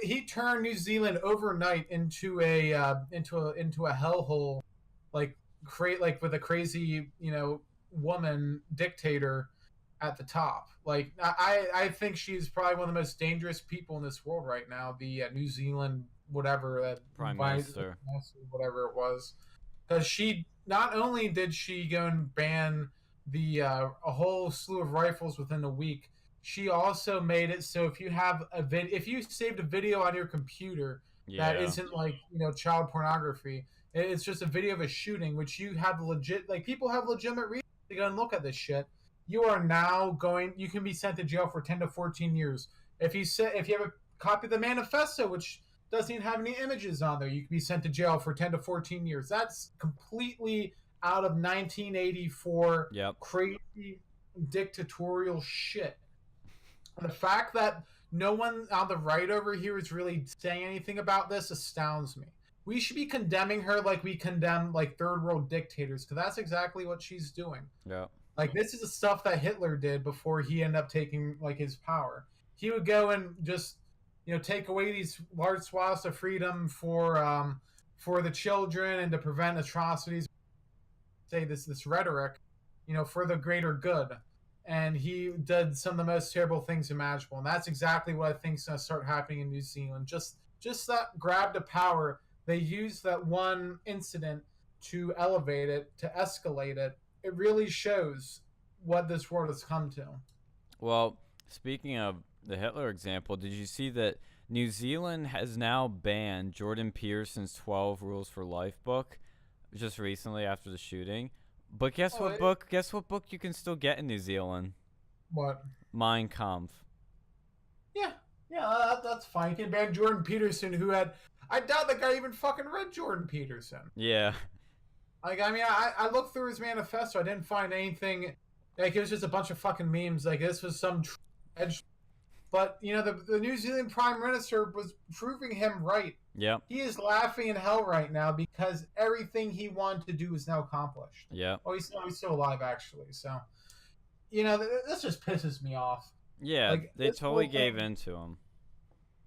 He turned New Zealand overnight into a hellhole, with a crazy woman dictator at the top. Like I think she's probably one of the most dangerous people in this world right now. The New Zealand whatever that Prime Minister, whatever it was, because she not only did she go and ban the a whole slew of rifles within a week, she also made it so if you have if you saved a video on your computer that isn't child pornography, it's just a video of a shooting, which you have people have legitimate reasons to go and look at this shit. You are now you can be sent to jail for 10 to 14 years. If you have a copy of the manifesto, which doesn't even have any images on there. You could be sent to jail for 10 to 14 years. That's completely out of 1984 crazy dictatorial shit. And the fact that no one on the right over here is really saying anything about this astounds me. We should be condemning her like we condemn like third world dictators, because that's exactly what she's doing. Yeah. Like, this is the stuff that Hitler did before he ended up taking like his power. He would go and just, take away these large swaths of freedom for the children and to prevent atrocities. Say this rhetoric, for the greater good. And he did some of the most terrible things imaginable. And that's exactly what I think is going to start happening in New Zealand. Just that grab to power. They use that one incident to elevate it, to escalate it. It really shows what this world has come to. Well, speaking of the Hitler example, did you see that New Zealand has now banned Jordan Peterson's 12 Rules for Life book just recently after the shooting? But guess what book you can still get in New Zealand? What? Mein Kampf. Yeah, that's fine. You can ban Jordan Peterson, who had... I doubt that guy even fucking read Jordan Peterson. Yeah. Like, I mean, I looked through his manifesto. I didn't find anything. Like, it was just a bunch of fucking memes. Like, this was some edge. But, the New Zealand Prime Minister was proving him right. Yeah. He is laughing in hell right now because everything he wanted to do is now accomplished. Yeah. Oh, he's still alive, actually. So, this just pisses me off. Yeah, like, they totally gave in to him.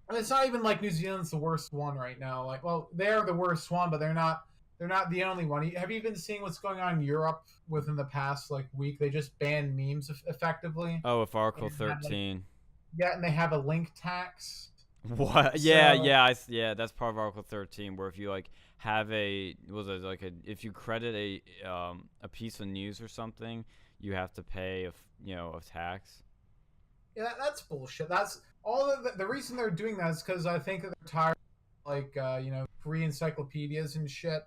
And it's not even like New Zealand's the worst one right now. Like, well, they're the worst one, but they're not the only one. Have you been seeing what's going on in Europe within the past week? They just banned memes effectively. Oh, with Article 13. And they have a link tax. What? Yeah, that's part of Article 13, where if you have if you credit a piece of news or something, you have to pay a tax. Yeah, that's bullshit. That's all the reason they're doing that is because I think that they're tired of free encyclopedias and shit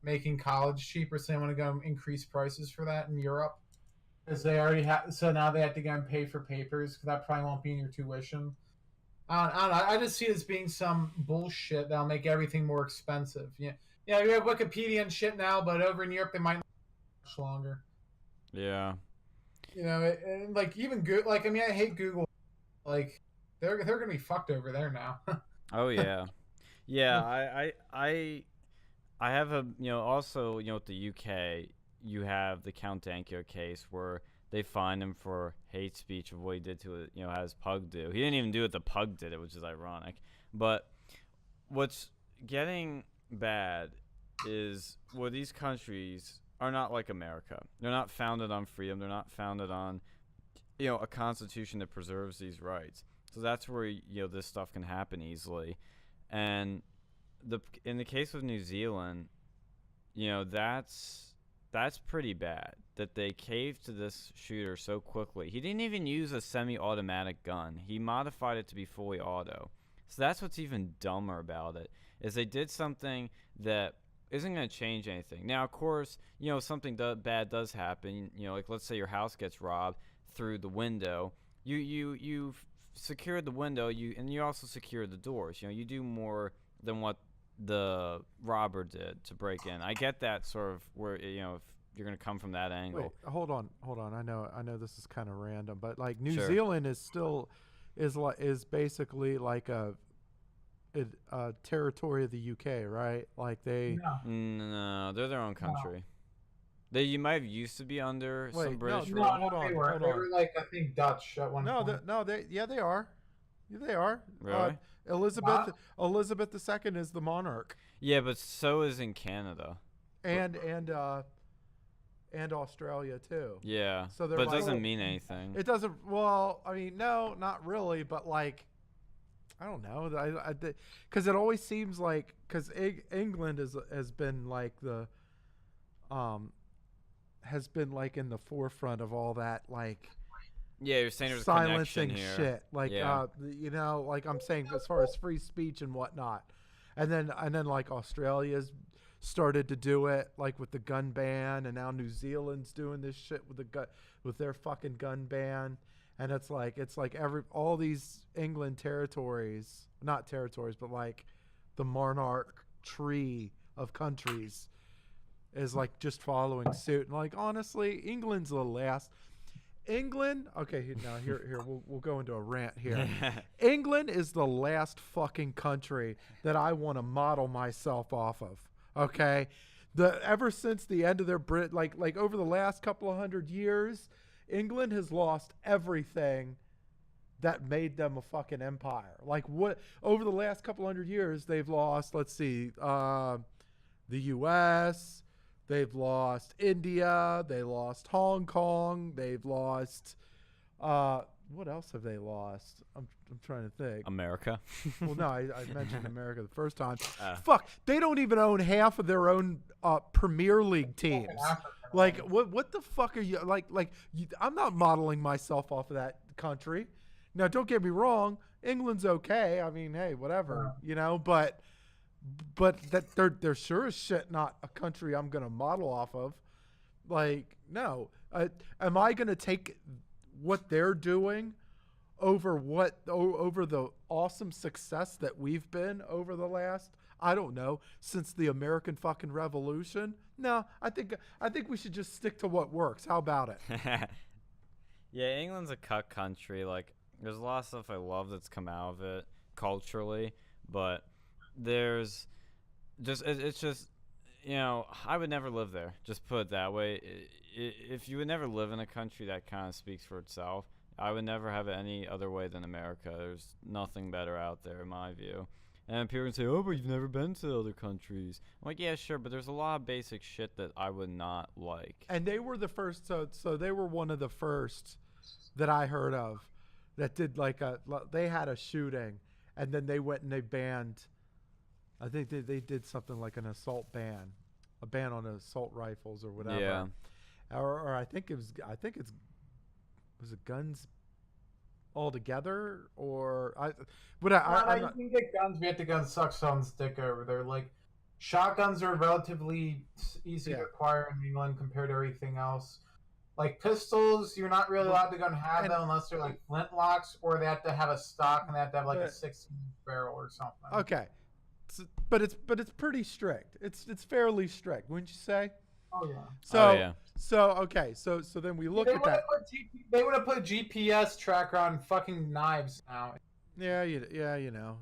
making college cheaper, so they want to go and increase prices for that in Europe. Because they already have, so now they have to go and pay for papers, because that probably won't be in your tuition. I don't know. I just see it as being some bullshit that'll make everything more expensive. Yeah, you have Wikipedia and shit now, but over in Europe they might not much longer. Yeah. And even Google. I hate Google. They're gonna be fucked over there now. Oh yeah, yeah. I have also with the UK, you have the Count Dankula case where they fined him for hate speech of what he did to how his pug do. He didn't even do what the pug did, which is ironic. But what's getting bad is these countries are not like America. They're not founded on freedom. They're not founded on a constitution that preserves these rights. So that's where this stuff can happen easily. And in the case of New Zealand, that's pretty bad that they caved to this shooter so quickly. He didn't even use a semi-automatic gun. He modified it to be fully auto. So that's what's even dumber about it, is they did something that isn't going to change anything. Now, of course, something bad does happen. Let's say your house gets robbed through the window. You've secured the window, and you also secure the doors. You do more than what the robber did to break in. I get that sort of where if you're going to come from that angle. Wait, hold on. I know this is kind of random, but New Zealand is still is basically like a territory of the UK, right? No, they're their own country. No. You might have used to be under some British rule. Hold on. They were I think Dutch at one point. They are. They are. Really? Elizabeth II is the monarch. Yeah, but so is in Canada. And Australia too. Yeah. So but it doesn't mean anything. It doesn't. Well, I mean, no, not really. But I don't know. Because it always seems because England has been has been in the forefront of all that Yeah, you're saying there's silencing a connection shit. here. I'm saying as far as free speech and whatnot, and then Australia's started to do it with the gun ban, and now New Zealand's doing this shit with their fucking gun ban, and it's all these England territories, not territories, but the monarch tree of countries is like just following suit. And like honestly, England's the last. England, okay, now here we'll go into a rant here. England is the last fucking country that I want to model myself off of. Okay, ever since the end of their like over the last couple of hundred years, England has lost everything that made them a fucking empire. Like what over the last couple hundred years they've lost. Let's see, the U.S. They've lost India. They lost Hong Kong. They've lost. What else have they lost? I'm trying to think. America. Well, no, I mentioned America the first time. Fuck, they don't even own half of their own Premier League teams. Like, what the fuck are you like? I'm not modeling myself off of that country. Now, don't get me wrong. England's okay. I mean, hey, whatever, But that they're sure as shit not a country I'm gonna model off of. Like, no. Am I gonna take what they're doing over the awesome success that we've been over the last, I don't know, since the American fucking Revolution? No, I think we should just stick to what works. How about it? Yeah, England's a cut country. Like, there's a lot of stuff I love that's come out of it culturally, but there's just it's just I would never live there, just put it that way. If you would never live in a country that kind of speaks for itself, I would never have it any other way than America. There's nothing better out there in my view. And people can say, oh, but you've never been to other countries. I'm like, yeah, sure, but there's a lot of basic shit that I would not like. And they were the first, so they were one of the first that I heard of that did they had a shooting, and then they went and they banned, I think they did something like an assault ban, a ban on assault rifles or whatever. Yeah. Or I think was it guns altogether, or you can get guns, but the guns suck someone's dick over there. Like, shotguns are relatively easy to acquire in England compared to everything else. Like, pistols, you're not really allowed to go and have them unless they're like flintlocks, or they have to have a stock and they have to have like a 16-inch barrel or something. Okay, but it's pretty strict. It's fairly strict, wouldn't you say? Oh yeah. So then we look at that. They would have put GPS tracker on fucking knives now. Yeah,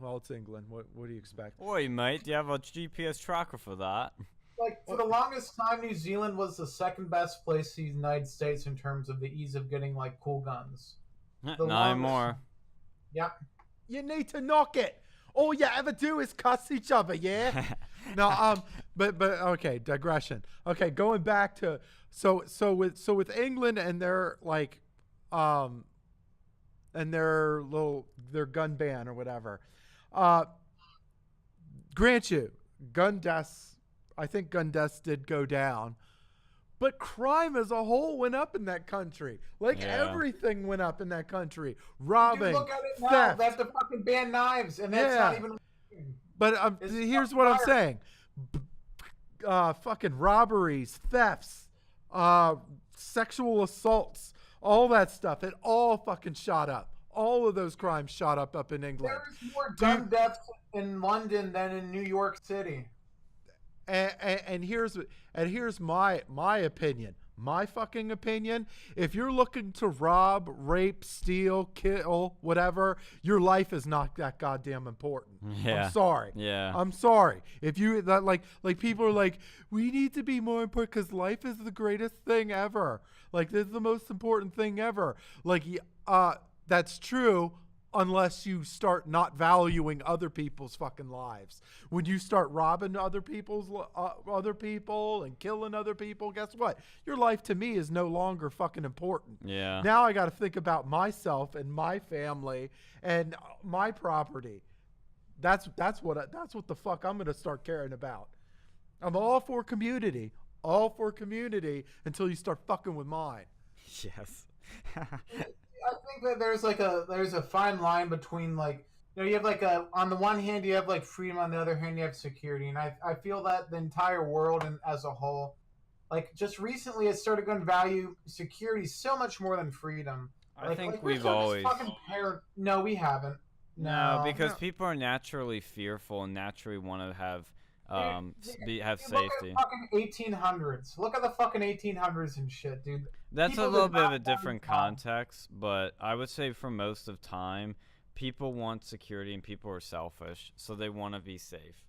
well, it's England. What do you expect? Oi, mate, do you have a GPS tracker for that? Like, for the longest time, New Zealand was the second best place in the United States in terms of the ease of getting, like, cool guns. Nine more. Yep. You need to knock it. All you ever do is cuss each other, yeah? No, but okay, digression. Okay, going back to so with England and their like and their gun ban or whatever. Grant you, gun deaths, I think gun deaths did go down, but crime as a whole went up in that country. Like, everything went up in that country. Robbing, look at it now. theft. They have to fucking ban knives, and that's not even. But here's what I'm saying: fucking robberies, thefts, sexual assaults, all that stuff. It all fucking shot up. All of those crimes shot up in England. There's more gun deaths in London than in New York City. And here's my opinion. My fucking opinion. If you're looking to rob, rape, steal, kill, whatever, your life is not that goddamn important. Yeah. I'm sorry. Yeah. I'm sorry. If you like people are like, we need to be more important because life is the greatest thing ever. Like, this is the most important thing ever. Like, that's true. Unless you start not valuing other people's fucking lives. When you start robbing other people and killing other people, guess what? Your life to me is no longer fucking important. Yeah. Now I got to think about myself and my family and my property. That's what the fuck I'm gonna start caring about. I'm all for community until you start fucking with mine. Yes. I think that there's a fine line between, like, you have like on the one hand you have like freedom, on the other hand you have security, and I feel that the entire world and as a whole, like, just recently it started going to value security so much more than freedom. I think we've always. No, we haven't. No, because No. people are naturally fearful and naturally want to have have Dude, look safety. at fucking 1800s. Look at the fucking 1800s and shit, dude. That's a People little did bit of not a value different time. context, but I would say for most of time, people want security and people are selfish, so they want to be safe.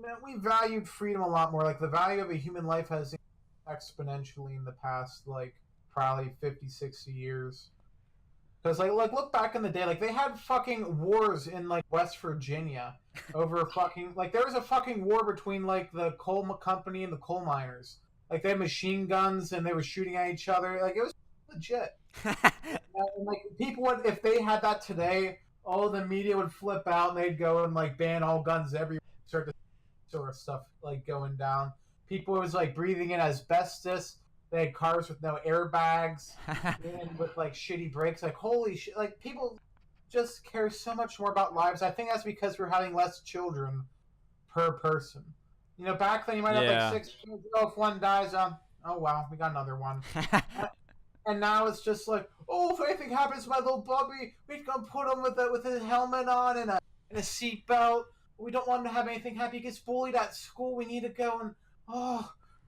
Man, we valued freedom a lot more. Like, the value of a human life has exponentially in the past, like, probably 50, 60 years. Because, like, look back in the day. Like, they had fucking wars in, like, West Virginia over fucking... Like, there was a fucking war between, like, the coal company and the coal miners. Like, they had machine guns and they were shooting at each other. Like, it was legit. And, like, people would... If they had that today, all the media would flip out and they'd go and, like, ban all guns everywhere. Start to sort of stuff, like, going down. People was, like, breathing in asbestos. They had cars with no airbags and with like shitty brakes. Like, holy shit! Like, people just care so much more about lives. I think that's because we're having less children per person. You know, back then you might have Yeah. like 6 kids. Oh, if one dies, oh wow, we got another one. And now it's just like, oh, if anything happens to my little Bubby, we can put him with his helmet on and a seatbelt. We don't want him to have anything happen. He gets bullied at school. We need to go and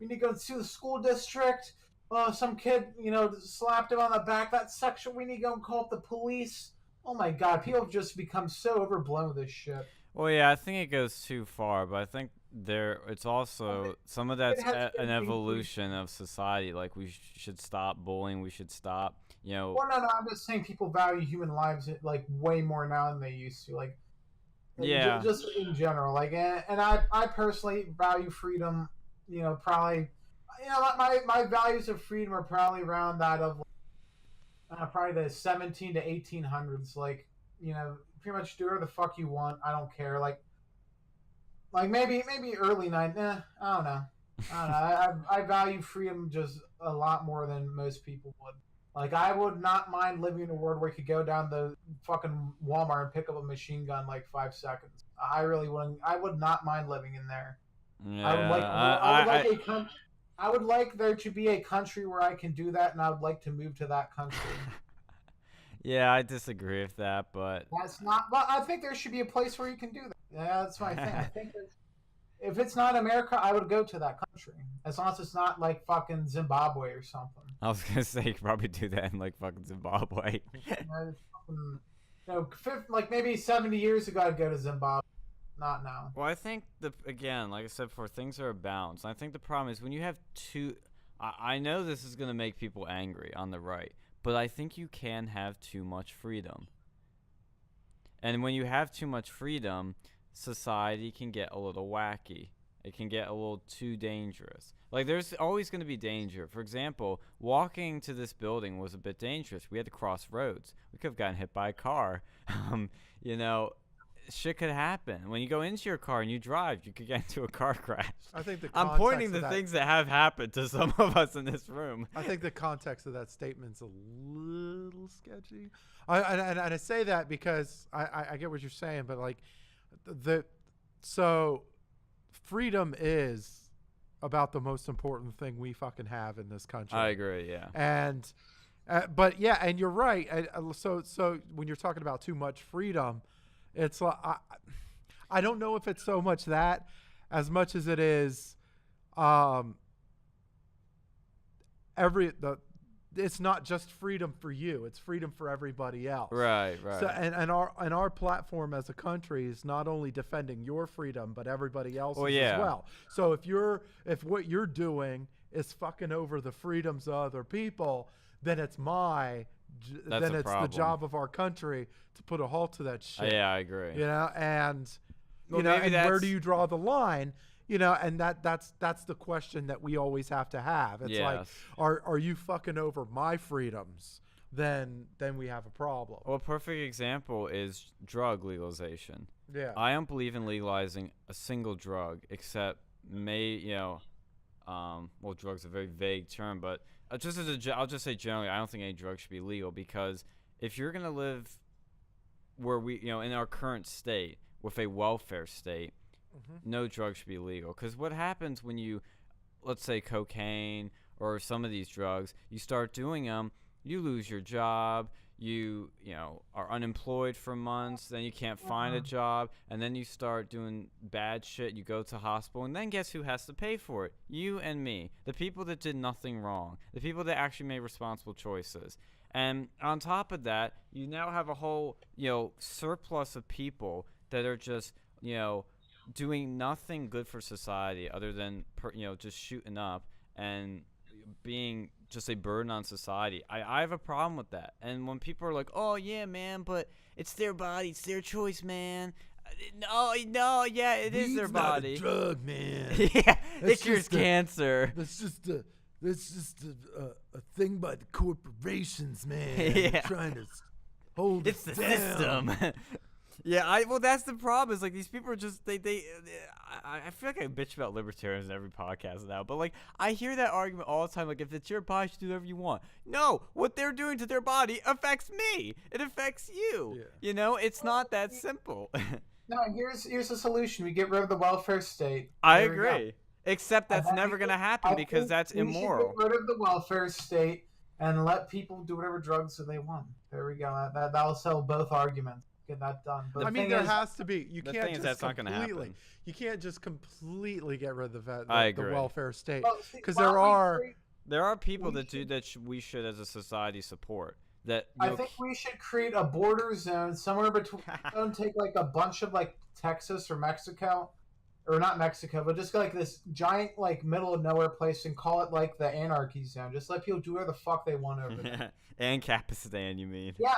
we need to go and sue the school district. Some kid, slapped him on the back. That's sexual. We need to go and call up the police. Oh my god, people have just become so overblown with this shit. Well, yeah, I think it goes too far, but I think it's also some of that's an evolution of society. Like, we should stop bullying. We should stop, Well, no, I'm just saying people value human lives like way more now than they used to. Like, yeah, just in general. Like, and I personally value freedom. Probably, my values of freedom are probably around that of probably the 17 to 1800s. Like, pretty much do whatever the fuck you want. I don't care. Like maybe early night. I don't know. I value freedom just a lot more than most people would. Like, I would not mind living in a world where you could go down the fucking Walmart and pick up a machine gun in like 5 seconds. I really wouldn't. I would not mind living in there. yeah. I would like there to be a country where I can do that, and I would like to move to that country. Yeah, I disagree with that, but That's not. Well, I think there should be a place where you can do that. Yeah, that's my thing. I think if it's not America, I would go to that country, as long as it's not like fucking Zimbabwe or something. I was gonna say you could probably do that in like fucking Zimbabwe. Like maybe 70 years ago, I'd go to Zimbabwe. Not now. Well, I think again, like I said before, things are a balance. I think the problem is when you have two. I know this is gonna make people angry on the right, but I think you can have too much freedom. And when you have too much freedom, society can get a little wacky. It can get a little too dangerous. Like, there's always going to be danger. For example, walking to this building was a bit dangerous. We had to cross roads. We could have gotten hit by a car. Shit could happen. When you go into your car and you drive, you could get into a car crash. I think I'm pointing to things that have happened to some of us in this room. I think the context of that statement's a little sketchy. And I say that because I get what you're saying, but like so freedom is about the most important thing we fucking have in this country. I agree, yeah. And but yeah, and you're right. So when you're talking about too much freedom, it's like I don't know if it's so much that as much as it is it's not just freedom for you, it's freedom for everybody else. Right. So and our platform as a country is not only defending your freedom but everybody else's as well. So if what you're doing is fucking over the freedoms of other people, then it's the job of our country to put a halt to that shit. Yeah, I agree. And Well, and where do you draw the line? And that's the question that we always have to have. It's like, are you fucking over my freedoms? Then we have a problem. Well, a perfect example is drug legalization. Yeah. I don't believe in legalizing a single drug except well, drugs are a very vague term, but I'll just say generally, I don't think any drug should be legal, because if you're gonna live where we, in our current state with a welfare state, no drug should be legal. Because what happens when you, let's say cocaine or some of these drugs, you start doing them, you lose your job, you know, are unemployed for months, then you can't find a job, and then you start doing bad shit, you go to hospital, and then guess who has to pay for it? You and me. The people that did nothing wrong. The people that actually made responsible choices. And on top of that, you now have a whole, you know, surplus of people that are just, you know, doing nothing good for society other than, you know, just shooting up and being just a burden on society. I have a problem with that. And when people are like, oh, yeah, man, but it's their body. It's their choice, man. No, yeah, it is their body. Not a drug, man. Yeah, it cures cancer. That's just a thing by the corporations, man. Yeah. They're trying to hold It's us the down. system. Yeah, well, that's the problem. Is like these people are just I feel like I bitch about libertarians in every podcast now, but like I hear that argument all the time. Like, if it's your body, you should do whatever you want. No, what they're doing to their body affects me. It affects you. Yeah. You know, it's not that simple. No, here's the solution. We get rid of the welfare state. I There we go. agree. Except that's never gonna happen because that's immoral. We should get rid of the welfare state and let people do whatever drugs that they want. There we go. That'll settle both arguments. Get that done. But I mean, there has to be. You the can't thing is just that's not gonna completely. happen. You can't just completely get rid of the I agree. welfare state Well, see, because why there don't we are. create- There are people We that do that we should, as a society, support. That I think we should create a border zone somewhere between. Don't take like a bunch of like Texas or Mexico, or not Mexico, but just like this giant like middle of nowhere place and call it like the anarchy zone. Just let people do whatever the fuck they want over there. and Capistan, you mean? Yeah,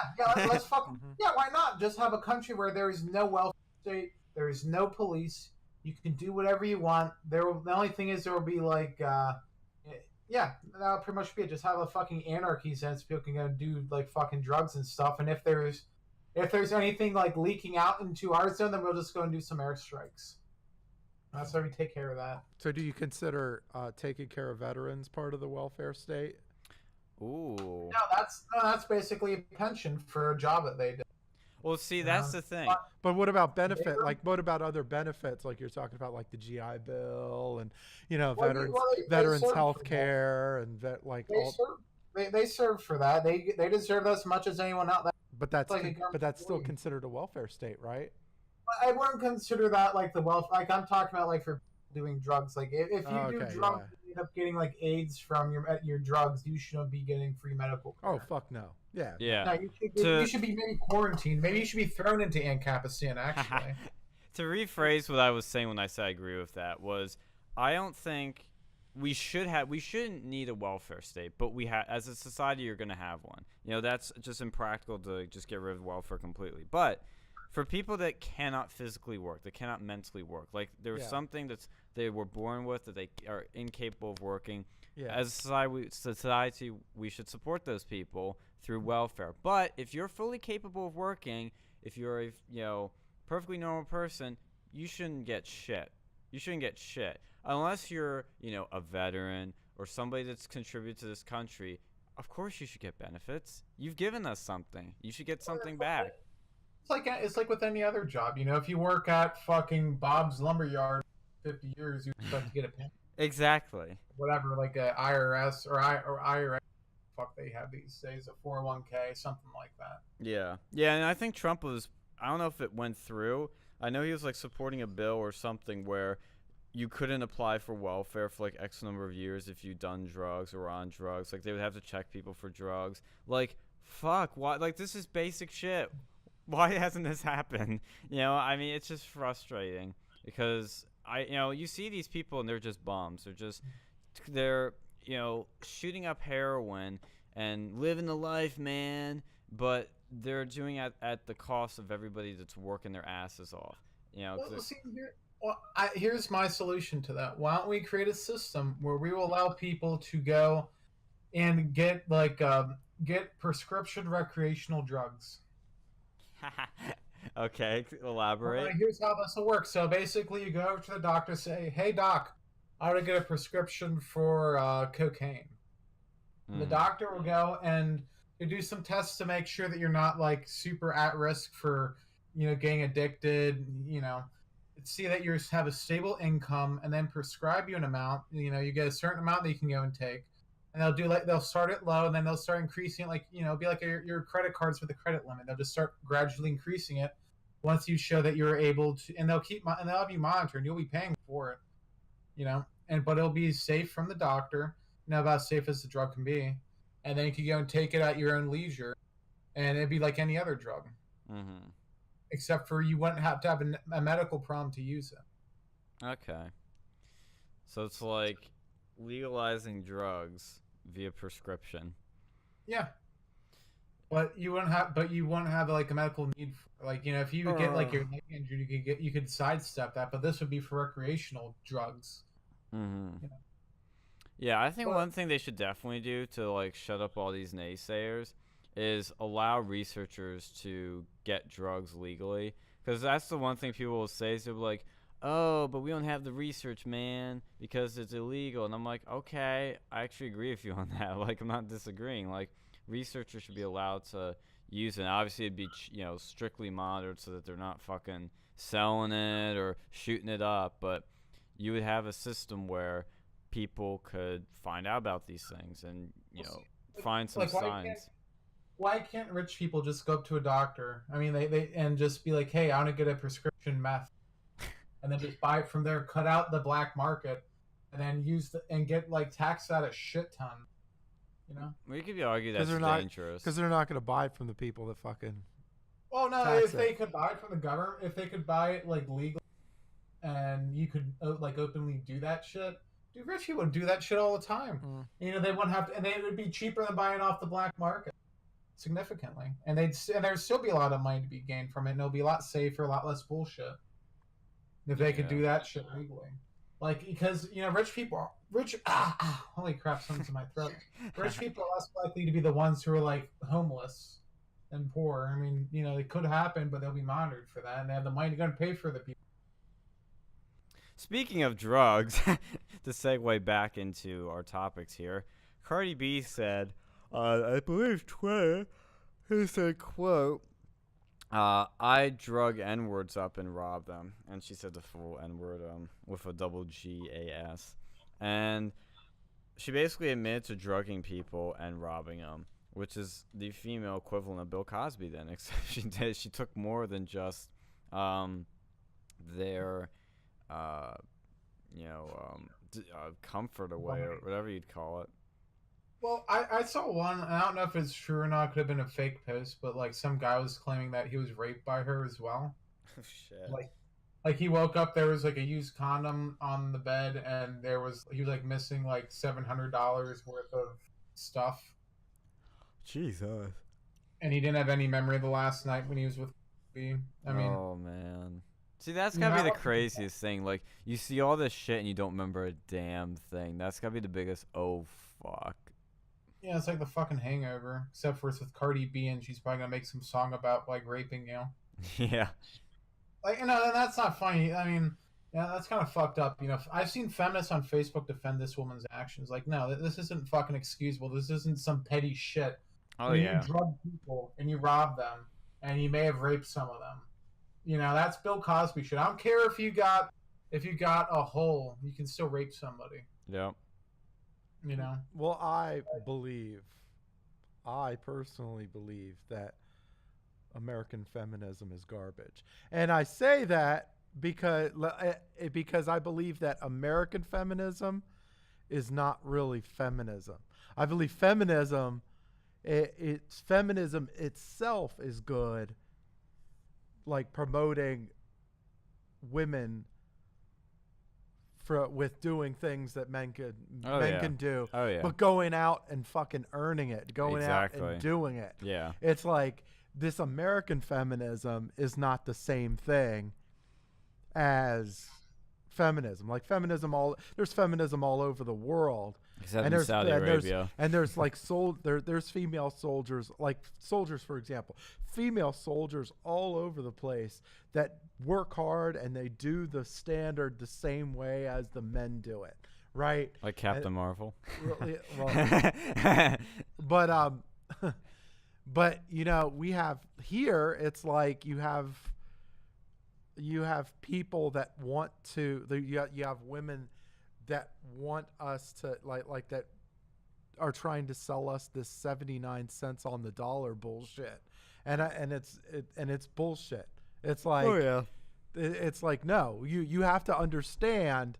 let's fucking Mhm. yeah. Why not just have a country where there is no welfare state, there is no police. You can do whatever you want. The only thing is there will be like, yeah, that'll pretty much be it. Just have a fucking anarchy zone so people can go do like fucking drugs and stuff. And if there's anything like leaking out into our zone, then we'll just go and do some airstrikes. That's how we take care of that. So, do you consider taking care of veterans part of the welfare state? Ooh. No, that's basically a pension for a job that they did. Well, see, that's the thing. But what about benefit? Labor? Like, what about other benefits? Like you're talking about, like the GI Bill and Well, veterans serve health for that. care and They serve for that. They deserve as much as anyone else. But that's like a government but that's still employee. considered a welfare state, right? I wouldn't consider that like the wealth. Like I'm talking about like for doing drugs. Like if you do Okay, drugs, yeah. you end up getting like AIDS from your drugs. You shouldn't be getting free medical care. Oh fuck no. Yeah. Yeah. No, you should be maybe quarantined. Maybe you should be thrown into Ancapistan. Actually, To rephrase what I was saying when I said I agree with that was, I don't think we shouldn't need a welfare state, but as a society you're gonna have one. You know, that's just impractical to just get rid of welfare completely. But for people that cannot physically work, that cannot mentally work, like there's Yeah. something that's they were born with that they are incapable of working. Yeah. As a society, we should support those people through welfare. But if you're fully capable of working, if you're a perfectly normal person, you shouldn't get shit. You shouldn't get shit unless you're a veteran or somebody that's contributed to this country. Of course, you should get benefits. You've given us something. You should get something back. it's like with any other job. If you work at fucking Bob's Lumberyard 50 years, you expect to get a pension. Exactly. Whatever, like a IRS or IRS. Fuck, they have these days a 401k, something like that. Yeah. Yeah, and I think Trump was. I don't know if it went through. I know he was like supporting a bill or something where you couldn't apply for welfare for like X number of years if you'd done drugs or on drugs. Like they would have to check people for drugs. Like, fuck, why? Like, this is basic shit. Why hasn't this happened? I mean, it's just frustrating because you see these people and they're just bums. They're shooting up heroin and living the life, man. But they're doing it at the cost of everybody that's working their asses off. Here's my solution to that. Why don't we create a system where we will allow people to go and get prescription recreational drugs? Okay, elaborate. Here's how this will work. So basically, you go over to the doctor, say, "Hey, doc, I want to get a prescription for cocaine." The doctor will go and do some tests to make sure that you're not like super at risk for getting addicted. See that you have a stable income, and then prescribe you an amount. You get a certain amount that you can go and take. and they'll start it low, and then they'll start increasing it, like, be like your credit cards with a credit limit. They'll just start gradually increasing it once you show that you're able to, and they'll have you monitored. You'll be paying for it, but it'll be safe from the doctor, about as safe as the drug can be, and then you can go and take it at your own leisure, and it'd be like any other drug, except for you wouldn't have to have a medical problem to use it. Okay. So it's like legalizing drugs via prescription. Yeah. But you wouldn't have like a medical need for, like, if you get like your leg injured, you could sidestep that, but this would be for recreational drugs. Yeah, I think one thing they should definitely do to like shut up all these naysayers is allow researchers to get drugs legally, because that's the one thing people will say is they'll be like, oh, but we don't have the research, man, because it's illegal. And I'm like, okay, I actually agree with you on that. Like, I'm not disagreeing. Like, researchers should be allowed to use it. And obviously, it'd be strictly monitored so that they're not fucking selling it or shooting it up. But you would have a system where people could find out about these things and find some signs. Why can't rich people just go up to a doctor? I mean, they and just be like, hey, I want to get a prescription meth. And then just buy it from there, cut out the black market, and then and get like taxed out a shit ton. We could argue that's dangerous because they're not going to buy it from the people that fucking. Oh no! If they could buy it from the government, if they could buy it like legally, and you could like openly do that shit, dude, rich people would do that shit all the time. They wouldn't have to, and it would be cheaper than buying off the black market, significantly, and there'd still be a lot of money to be gained from it, and it'll be a lot safer, a lot less bullshit. If they could do that shit legally. Like, because, holy crap, something's in my throat. Rich people are less likely to be the ones who are, like, homeless and poor. I mean, it could happen, but they'll be monitored for that, and they have the money to go and pay for the people. Speaking of drugs, to segue back into our topics here, Cardi B said, I believe Twitter, he said, quote, I drug N-words up and robbed them. And she said the full N-word with a double G-A-S. And she basically admitted to drugging people and robbing them, which is the female equivalent of Bill Cosby then, except she took more than just their comfort away or whatever you'd call it. Well, I saw one, and I don't know if it's true or not. It could have been a fake post, but like some guy was claiming that he was raped by her as well. Oh, shit. Like he woke up, there was like a used condom on the bed, and he was like missing like $700 worth of stuff. Jesus. And he didn't have any memory of the last night when he was with me. Oh man. See, that's gotta be the craziest thing. Like, you see all this shit and you don't remember a damn thing. That's gotta be the biggest oh fuck. Yeah, it's like the fucking Hangover, except for it's with Cardi B, and she's probably gonna make some song about like raping you. Yeah. Like, and that's not funny. I mean, yeah, that's kind of fucked up. I've seen feminists on Facebook defend this woman's actions. Like, no, this isn't fucking excusable. This isn't some petty shit. Oh yeah. You drug people and you rob them, and you may have raped some of them. That's Bill Cosby shit. I don't care if you got a hole, you can still rape somebody. Yep. Well, I personally believe that American feminism is garbage. And I say that because I believe that American feminism is not really feminism. I believe feminism itself is good, like promoting women with doing things that men can do. Oh yeah. But going out and fucking earning it, going out and doing it. Yeah. It's like this American feminism is not the same thing as feminism. Like there's feminism all over the world. Except in Saudi Arabia. And there's like there's female soldiers, like soldiers, for example, female soldiers all over the place that work hard and they do the standard the same way as the men do it, right? Like Captain Marvel. But we have here. It's like you have people that want to. You have women that want us to like that are trying to sell us this 79 cents on the dollar bullshit, and it's bullshit. It's like, Oh yeah. it's like, no, you have to understand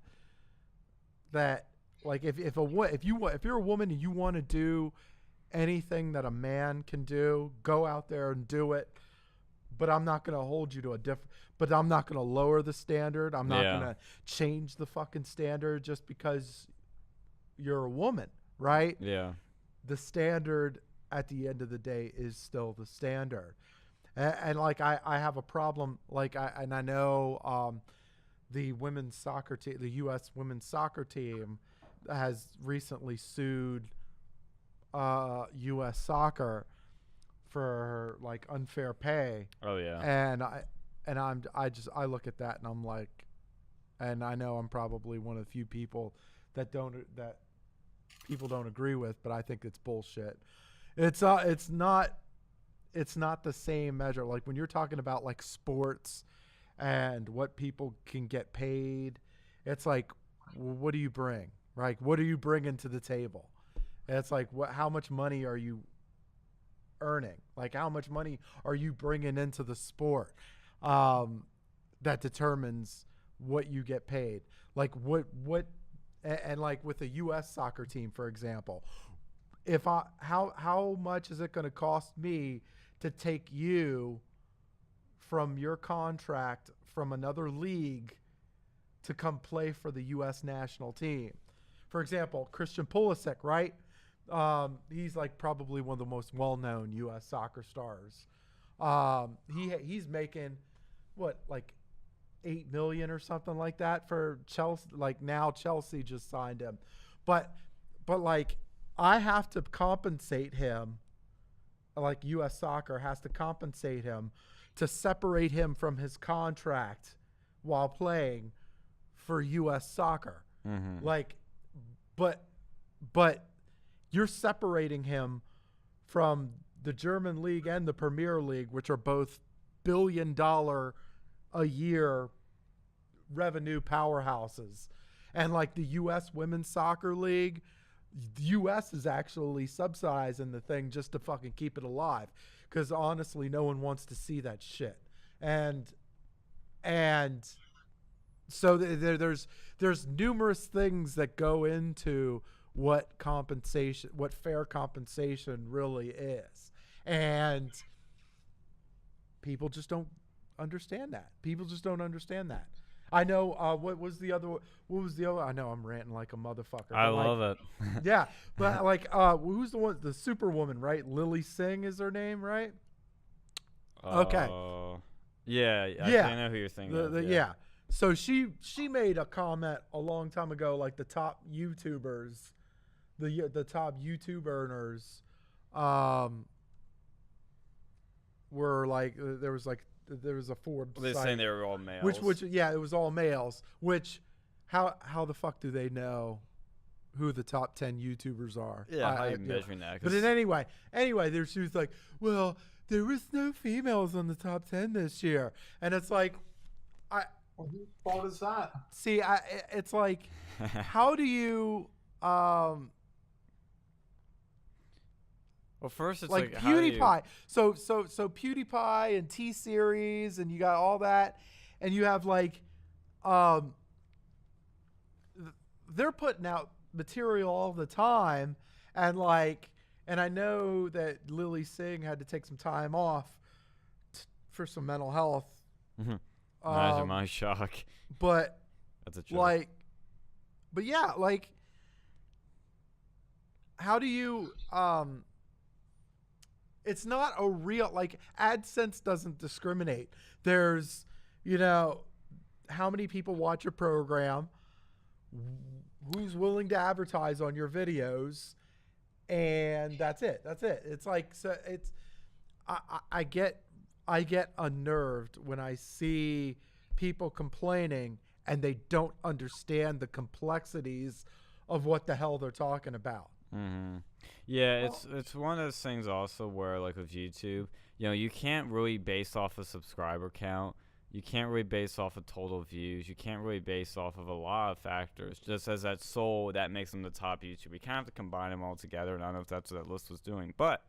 that, like, if you're a woman and you want to do anything that a man can do, go out there and do it. But I'm not going to hold you to a different. But I'm not going to lower the standard. I'm not going to change the fucking standard just because you're a woman, right? Yeah. The standard at the end of the day is still the standard. And like, I have a problem. Like, I know the women's soccer team, the U.S. women's soccer team, has recently sued U.S. Soccer for like unfair pay. Oh yeah. And I look at that and I'm like, and I know I'm probably one of the few people that people don't agree with, but I think it's bullshit. It's not the same measure. Like, when you're talking about like sports and what people can get paid, it's like, what do you bring? Right? What are you bringing to the table? And it's like, how much money are you earning? Like, how much money are you bringing into the sport? That determines what you get paid. Like, and like with a U.S. soccer team, for example, how much is it going to cost me to take you from your contract from another league to come play for the U.S. national team? For example, Christian Pulisic, right? He's like probably one of the most well-known U.S. soccer stars. He's making what, like $8 million or something like that for Chelsea. Like, now Chelsea just signed him, but like, I have to compensate him. Like, U.S. Soccer has to compensate him to separate him from his contract while playing for U.S. Soccer. Mm-hmm. Like, but you're separating him from the German league and the Premier League, which are both $1 billion a year revenue powerhouses. And like the U.S. Women's Soccer League, the U.S. is actually subsidizing the thing just to fucking keep it alive. Because honestly, no one wants to see that shit. And so there's numerous things that go into what fair compensation really is. And people just don't understand that. I know. What was the other? I know I'm ranting like a motherfucker. I love it. Yeah, but like, who's the one? The Superwoman, right? Lily Singh is her name, right? Okay. Yeah. I know who you're thinking of. Yeah. So she made a comment a long time ago, like the top YouTubers, the top YouTube earners, were like, there was a Forbes They're site, saying they were all males. which yeah, it was all males. Which how the fuck do they know who the top 10 YouTubers are? Yeah, how are you measuring that? But anyway, she was like, well, there was no females on the top 10 this year, and it's like, whose fault is that? See, it's like, how do you well, first it's like like PewDiePie. So PewDiePie and T-Series, and you got all that, and you have like, they're putting out material all the time, and like, and I know that Lily Singh had to take some time off for some mental health. Mm-hmm. Imagine my shock. But that's a joke. Like, but yeah, like, how do you it's not a real, like, AdSense doesn't discriminate. There's, how many people watch your program, who's willing to advertise on your videos, and that's it. It's like, so it's, I get unnerved when I see people complaining and they don't understand the complexities of what the hell they're talking about. Mm-hmm. Yeah, it's one of those things also where, like, with YouTube, you can't really base off a subscriber count you can't really base off of total views. You can't really base off of a lot of factors. Just as that soul that makes them the top YouTuber. You kind of have to combine them all together, and I don't know if that's what that list was doing. But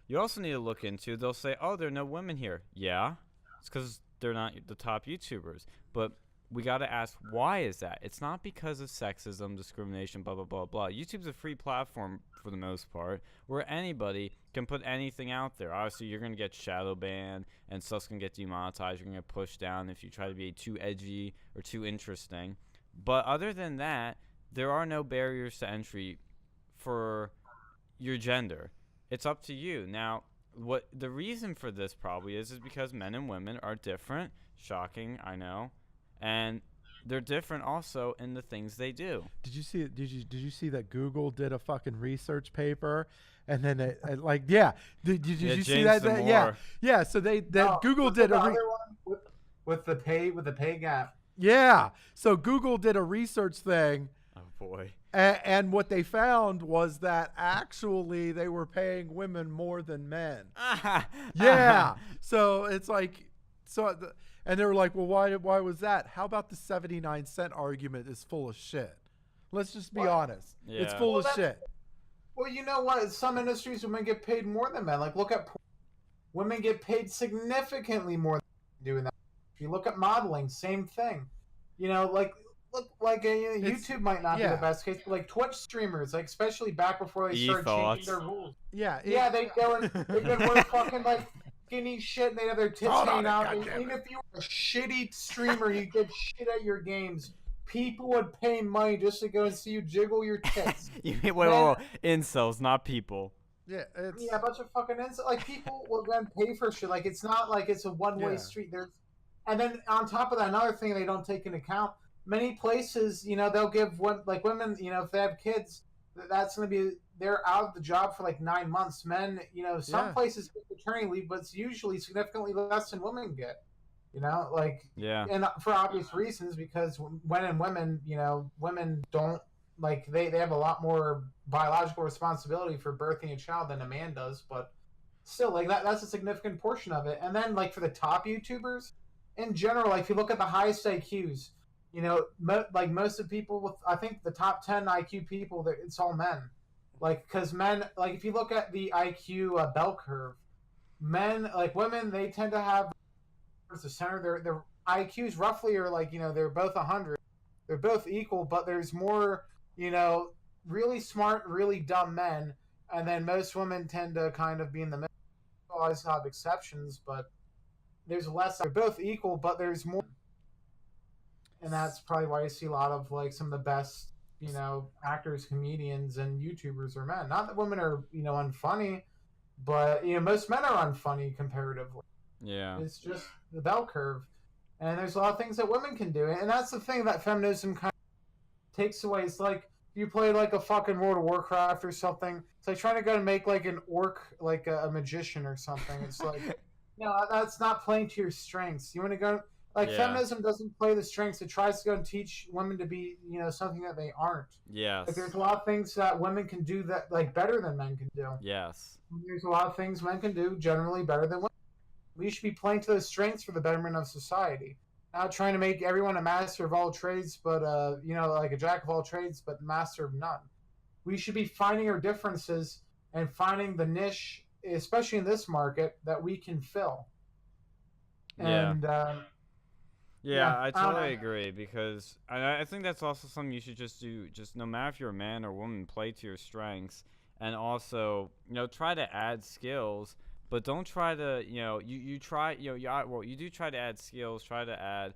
you also need to look into, they'll say, oh, there are no women here. Yeah, it's because they're not the top YouTubers. But we got to ask, why is that? It's not because of sexism, discrimination, blah, blah, blah, blah. YouTube's a free platform for the most part, where anybody can put anything out there. Obviously, you're going to get shadow banned, and stuff's going to get demonetized. You're going to get pushed down if you try to be too edgy or too interesting. But other than that, there are no barriers to entry for your gender. It's up to you. Now, what the reason for this probably is because men and women are different. Shocking, I know. And they're different also in the things they do. Did you see that Google did a fucking research paper, and then did you see that? Yeah. So Google did the other one with the pay gap. Yeah. So Google did a research thing. Oh boy. And what they found was that actually they were paying women more than men. Yeah. So it's like and they were like, well, why was that? How about the 79-cent argument is full of shit? Let's just be honest. Yeah. It's full of shit. Well, you know what? Some industries, women get paid more than men. Like, look at women get paid significantly more than doing that. If you look at modeling, same thing. You know, YouTube might not be the best case, but like Twitch streamers, like especially back before they started changing their rules. Yeah. They were fucking like skinny shit, and they have their tits hanging out. And even if you were a shitty streamer, you get shit at your games. People would pay money just to go and see you jiggle your tits. Wait, incels, not people. Yeah, a bunch of fucking incels. Like, people will then pay for shit. Like, it's not like it's a one-way street. And then on top of that, another thing they don't take into account, many places, they'll give women, if they have kids, that's going to be, they're out of the job for like 9 months. Men, some places get paternity leave, but it's usually significantly less than women get. And for obvious reasons, because when women, women don't, they have a lot more biological responsibility for birthing a child than a man does, but still, that's a significant portion of it. And then, for the top YouTubers, in general, if you look at the highest IQs, most of people with, I think the top 10 IQ people, it's all men. Because men, if you look at the IQ bell curve, men, women, they tend to have the center. Their IQs roughly are they're both 100. They're both equal, but there's more, really smart, really dumb men, and then most women tend to kind of be in the middle. Always have exceptions, but there's less. They're both equal, but there's more. And that's probably why you see a lot of some of the best, actors, comedians, and YouTubers are men. Not that women are, unfunny, but most men are unfunny comparatively. Yeah. It's just the bell curve. And there's a lot of things that women can do. And that's the thing that feminism kind of takes away. It's like you play a fucking World of Warcraft or something. It's like trying to go and make an orc, a magician or something. It's like, that's not playing to your strengths. You want to go... Feminism doesn't play the strengths. It tries to go and teach women to be, something that they aren't. Yes. There's a lot of things that women can do that, better than men can do. Yes. There's a lot of things men can do generally better than women. We should be playing to those strengths for the betterment of society. Not trying to make everyone a master of all trades, but, a jack of all trades, but master of none. We should be finding our differences and finding the niche, especially in this market, that we can fill. And, Yeah, I totally agree, because I think that's also something you should just do. Just no matter if you're a man or woman, play to your strengths, and also try to add skills, but don't try to you do try to add skills, try to add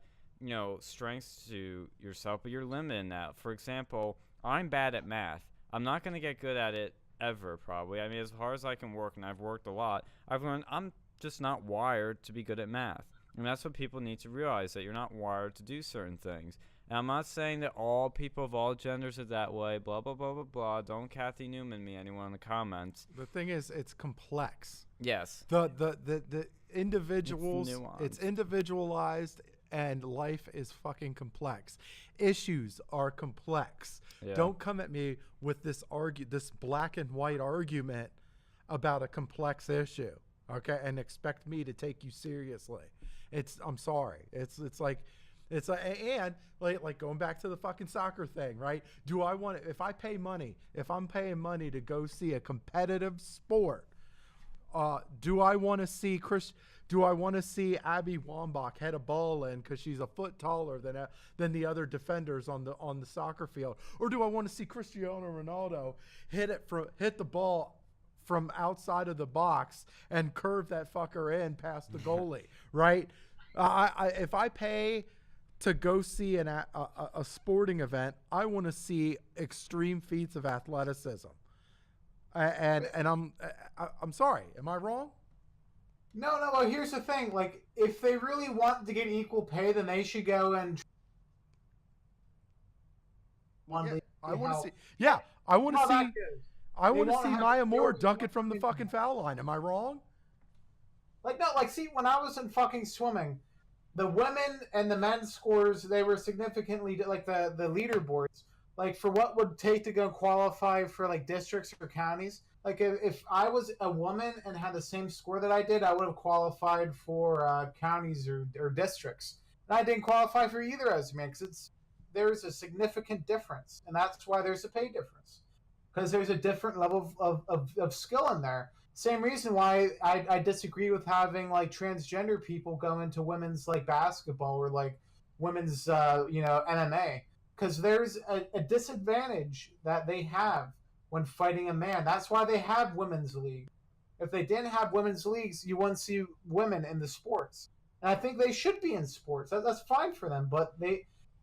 strengths to yourself, but you're limited in that. For example, I'm bad at math. I'm not going to get good at it ever, probably. I mean, as hard as I can work, and I've worked a lot, I've learned I'm just not wired to be good at math. And that's what people need to realize, that you're not wired to do certain things. And I'm not saying that all people of all genders are that way, blah, blah, blah, blah, blah. Don't Kathy Newman me, anyone in the comments. The thing is, it's complex. Yes. The individuals, it's individualized, and life is fucking complex. Issues are complex. Yeah. Don't come at me with this black and white argument about a complex issue, okay, and expect me to take you seriously. I'm sorry. It's like and like going back to the fucking soccer thing, right? Do I want if I'm paying money to go see a competitive sport, do I want to see Abby Wambach head a ball in because she's a foot taller than the other defenders on the soccer field, or do I want to see Cristiano Ronaldo hit the ball from outside of the box and curve that fucker in past the goalie, right? If I pay to go see a sporting event, I want to see extreme feats of athleticism. And I'm sorry, am I wrong? No. Well, here's the thing. Like, if they really want to get equal pay, then they should go and. I want to see. Yeah, I want to see. I want to see Maya Moore dunk it from the fucking foul line. Am I wrong? See, when I was in fucking swimming, the women and the men's scores, they were significantly, like, the leaderboards, like, for what would take to go qualify for, like, districts or counties. Like, if I was a woman and had the same score that I did, I would have qualified for counties or districts. And I didn't qualify for either as a man, because there's a significant difference, and that's why there's a pay difference. Because there's a different level of skill in there. Same reason why I disagree with having, like, transgender people go into women's, like, basketball or, like, women's, MMA. Because there's a disadvantage that they have when fighting a man. That's why they have women's league. If they didn't have women's leagues, you wouldn't see women in the sports. And I think they should be in sports. That's fine for them, but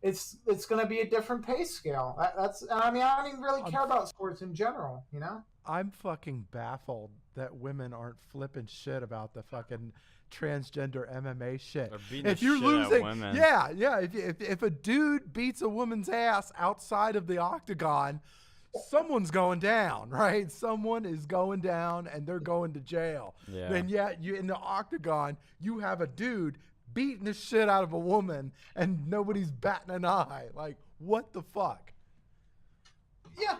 it's going to be a different pay scale. I don't even really care about sports in general, you know? I'm fucking baffled that women aren't flipping shit about the fucking transgender MMA shit. If you're losing, yeah. If a dude beats a woman's ass outside of the octagon, someone's going down, right? Someone is going down, and they're going to jail. Yeah. Then you in the octagon, you have a dude beating the shit out of a woman, and nobody's batting an eye. Like, what the fuck? Yeah,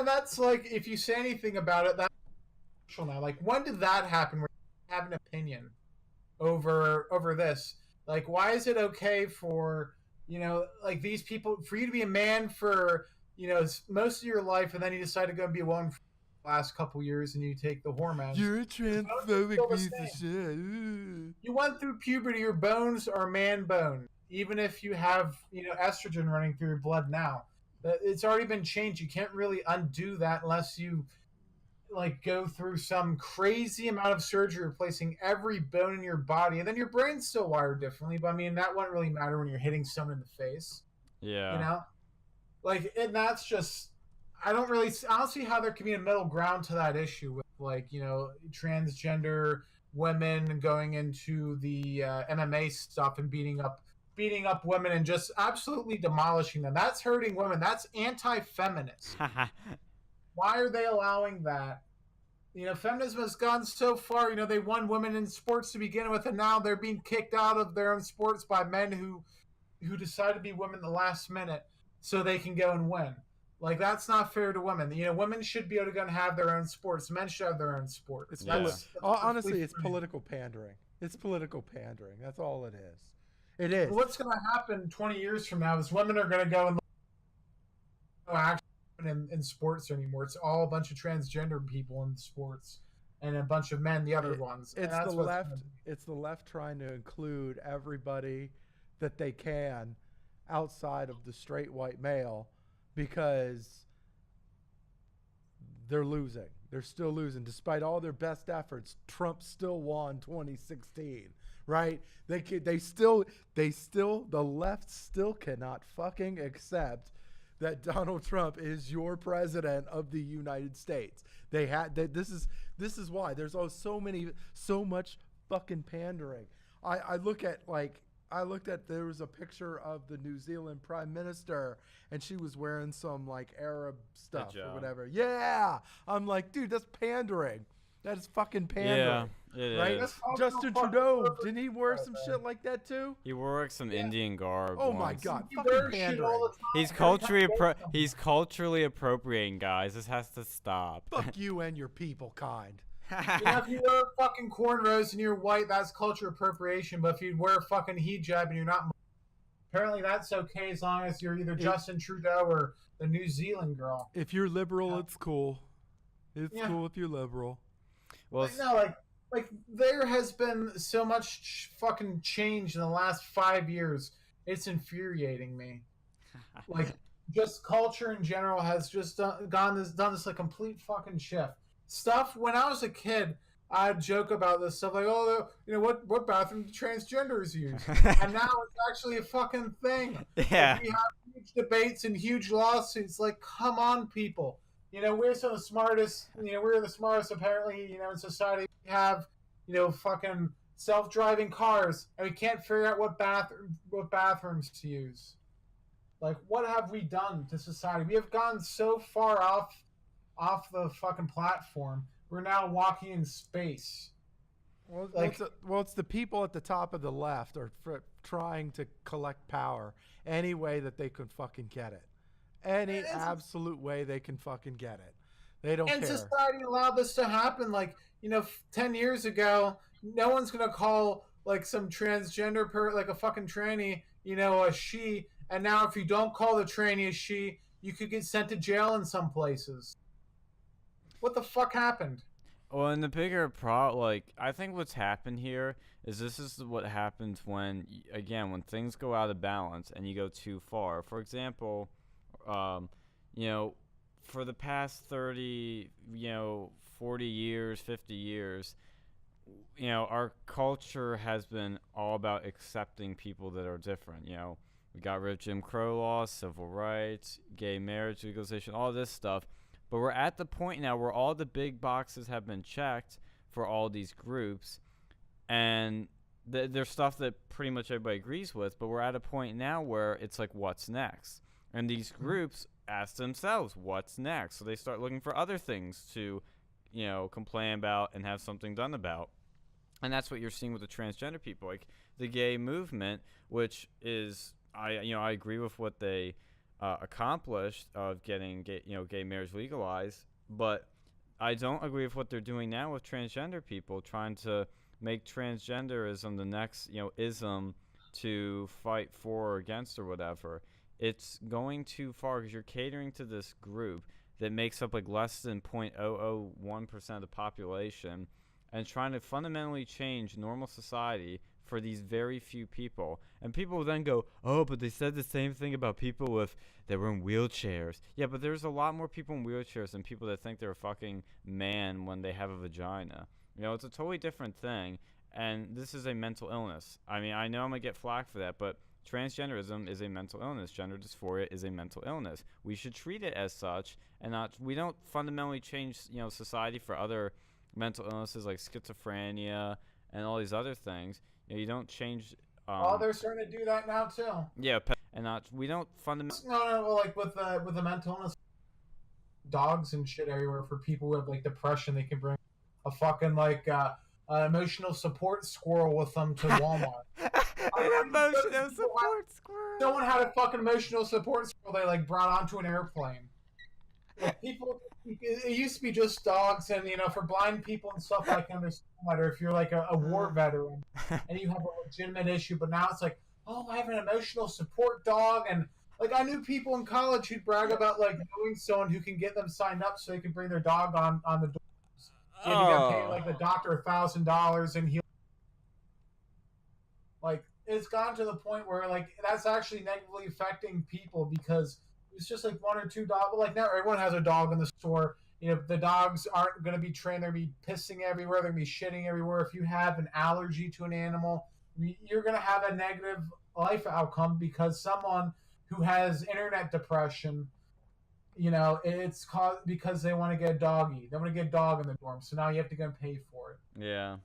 that's like, if you say anything about it, that's now. Like, when did that happen where you have an opinion over this? Like, why is it okay for, like, these people, for you to be a man for, most of your life, and then you decide to go and be a woman for the last couple years, and you take the hormones? You're a transphobic piece of shit. You went through puberty. Your bones are man bone, even if you have, estrogen running through your blood now. It's already been changed. You can't really undo that unless you, like, go through some crazy amount of surgery replacing every bone in your body, and then your brain's still wired differently. But I mean, that wouldn't really matter when you're hitting someone in the face. Yeah. Like, and that's just, I don't see how there can be a middle ground to that issue with, like, transgender women going into the MMA stuff and beating up women and just absolutely demolishing them. That's hurting women. That's anti-feminist. Why are they allowing that? Feminism has gone so far. They won women in sports to begin with, and now they're being kicked out of their own sports by men who decide to be women the last minute so they can go and win. Like, that's not fair to women. Women should be able to go and have their own sports. Men should have their own sports. Honestly, it's political pandering. It's political pandering. That's all it is. It is. What's going to happen 20 years from now is women are going to go and no action in sports anymore. It's all a bunch of transgender people in sports and a bunch of men, the other ones. It's the left. It's the left trying to include everybody that they can outside of the straight white male because they're losing. They're still losing. Despite all their best efforts, Trump still won 2016. Right? The left still cannot fucking accept that Donald Trump is your president of the United States. This is why there's so much fucking pandering. I looked at there was a picture of the New Zealand Prime Minister, and she was wearing some, like, Arab stuff or whatever. Yeah, I'm like, dude, that's pandering. That is fucking pandering. Yeah, it right? is. Justin Trudeau, didn't he wear some shit like that too? He wore some Indian garb. Oh once. my god, fucking pandering. He's culturally appropriating, guys. This has to stop. Fuck you and your people kind. You know, if you wear fucking cornrows and you're white, that's culture appropriation. But if you wear a fucking hijab and you're not, apparently that's okay as long as you're either Justin Trudeau or the New Zealand girl. If you're liberal, it's cool. It's Yeah. cool if you're liberal. Well, Like, no, like there has been so much fucking change in the last 5 years. It's infuriating me. Like, just culture in general has just done this like complete fucking shift. Stuff when I was a kid, I'd joke about this stuff like, oh, you know, what bathroom do transgenders use? And now it's actually a fucking thing. yeah. Like, we have huge debates and huge lawsuits. Like, come on, people. You know, we're some of the smartest. You know, we're the smartest apparently. You know, in society, we have, you know, fucking self-driving cars, and we can't figure out what bathrooms to use. Like, what have we done to society? We have gone so far off the fucking platform. We're now walking in space. Well, Like- it's the people at the top of the left are trying to collect power any way that they can fucking get it. Any It's- absolute way they can fucking get it. They don't And care. society allowed this to happen. Like, you know, 10 years ago, no one's gonna call like some transgender like a fucking tranny, you know, a she. And now, if you don't call the tranny a she, you could get sent to jail in some places. What the fuck happened? Well, and the bigger I think what's happened here is this is what happens when, again, when things go out of balance and you go too far. For example, you know, for the past 30, 40 years, 50 years, you know, our culture has been all about accepting people that are different. You know, we got rid of Jim Crow laws, civil rights, gay marriage legalization, all this stuff. But we're at the point now where all the big boxes have been checked for all these groups, and there's stuff that pretty much everybody agrees with, but we're at a point now where it's like, what's next? And these groups ask themselves, what's next? So they start looking for other things to, you know, complain about and have something done about. And that's what you're seeing with the transgender people, like the gay movement, which is, I agree with what they accomplished of getting gay marriage legalized, but I don't agree with what they're doing now with transgender people, trying to make transgenderism the next ism to fight for or against or whatever. It's going too far because you're catering to this group that makes up like less than 0.001% of the population, and trying to fundamentally change normal society for these very few people. And people will then go, oh, but they said the same thing about people that were in wheelchairs. Yeah, but there's a lot more people in wheelchairs than people that think they're a fucking man when they have a vagina. You know, it's a totally different thing. And this is a mental illness. I mean, I know I'm going to get flack for that, but transgenderism is a mental illness. Gender dysphoria is a mental illness. We should treat it as such, and we don't fundamentally change, society for other mental illnesses like schizophrenia and all these other things. You don't change. Oh, they're starting to do that now too. Yeah, and we don't fundamentally. No, like with the mental illness, dogs and shit everywhere for people who have like depression. They can bring a fucking like emotional support squirrel with them to Walmart. An emotional support squirrel. Someone had a fucking emotional support squirrel they like brought onto an airplane. Like people, it used to be just dogs, and for blind people and stuff, I can understand that. Or if you're like a war veteran and you have a legitimate issue, but now it's like, oh, I have an emotional support dog, and like I knew people in college who'd brag about like knowing someone who can get them signed up so they can bring their dog on the doors. You got to pay like the doctor $1,000, and he like it's gotten to the point where like that's actually negatively affecting people because it's just like one or two dogs. Like now everyone has a dog in the store. The dogs aren't going to be trained. They're going to be pissing everywhere. They're going to be shitting everywhere. If you have an allergy to an animal, you're going to have a negative life outcome because someone who has internet depression, it's caused because they want to get a doggy. They want to get a dog in the dorm. So now you have to go and pay for it. Yeah.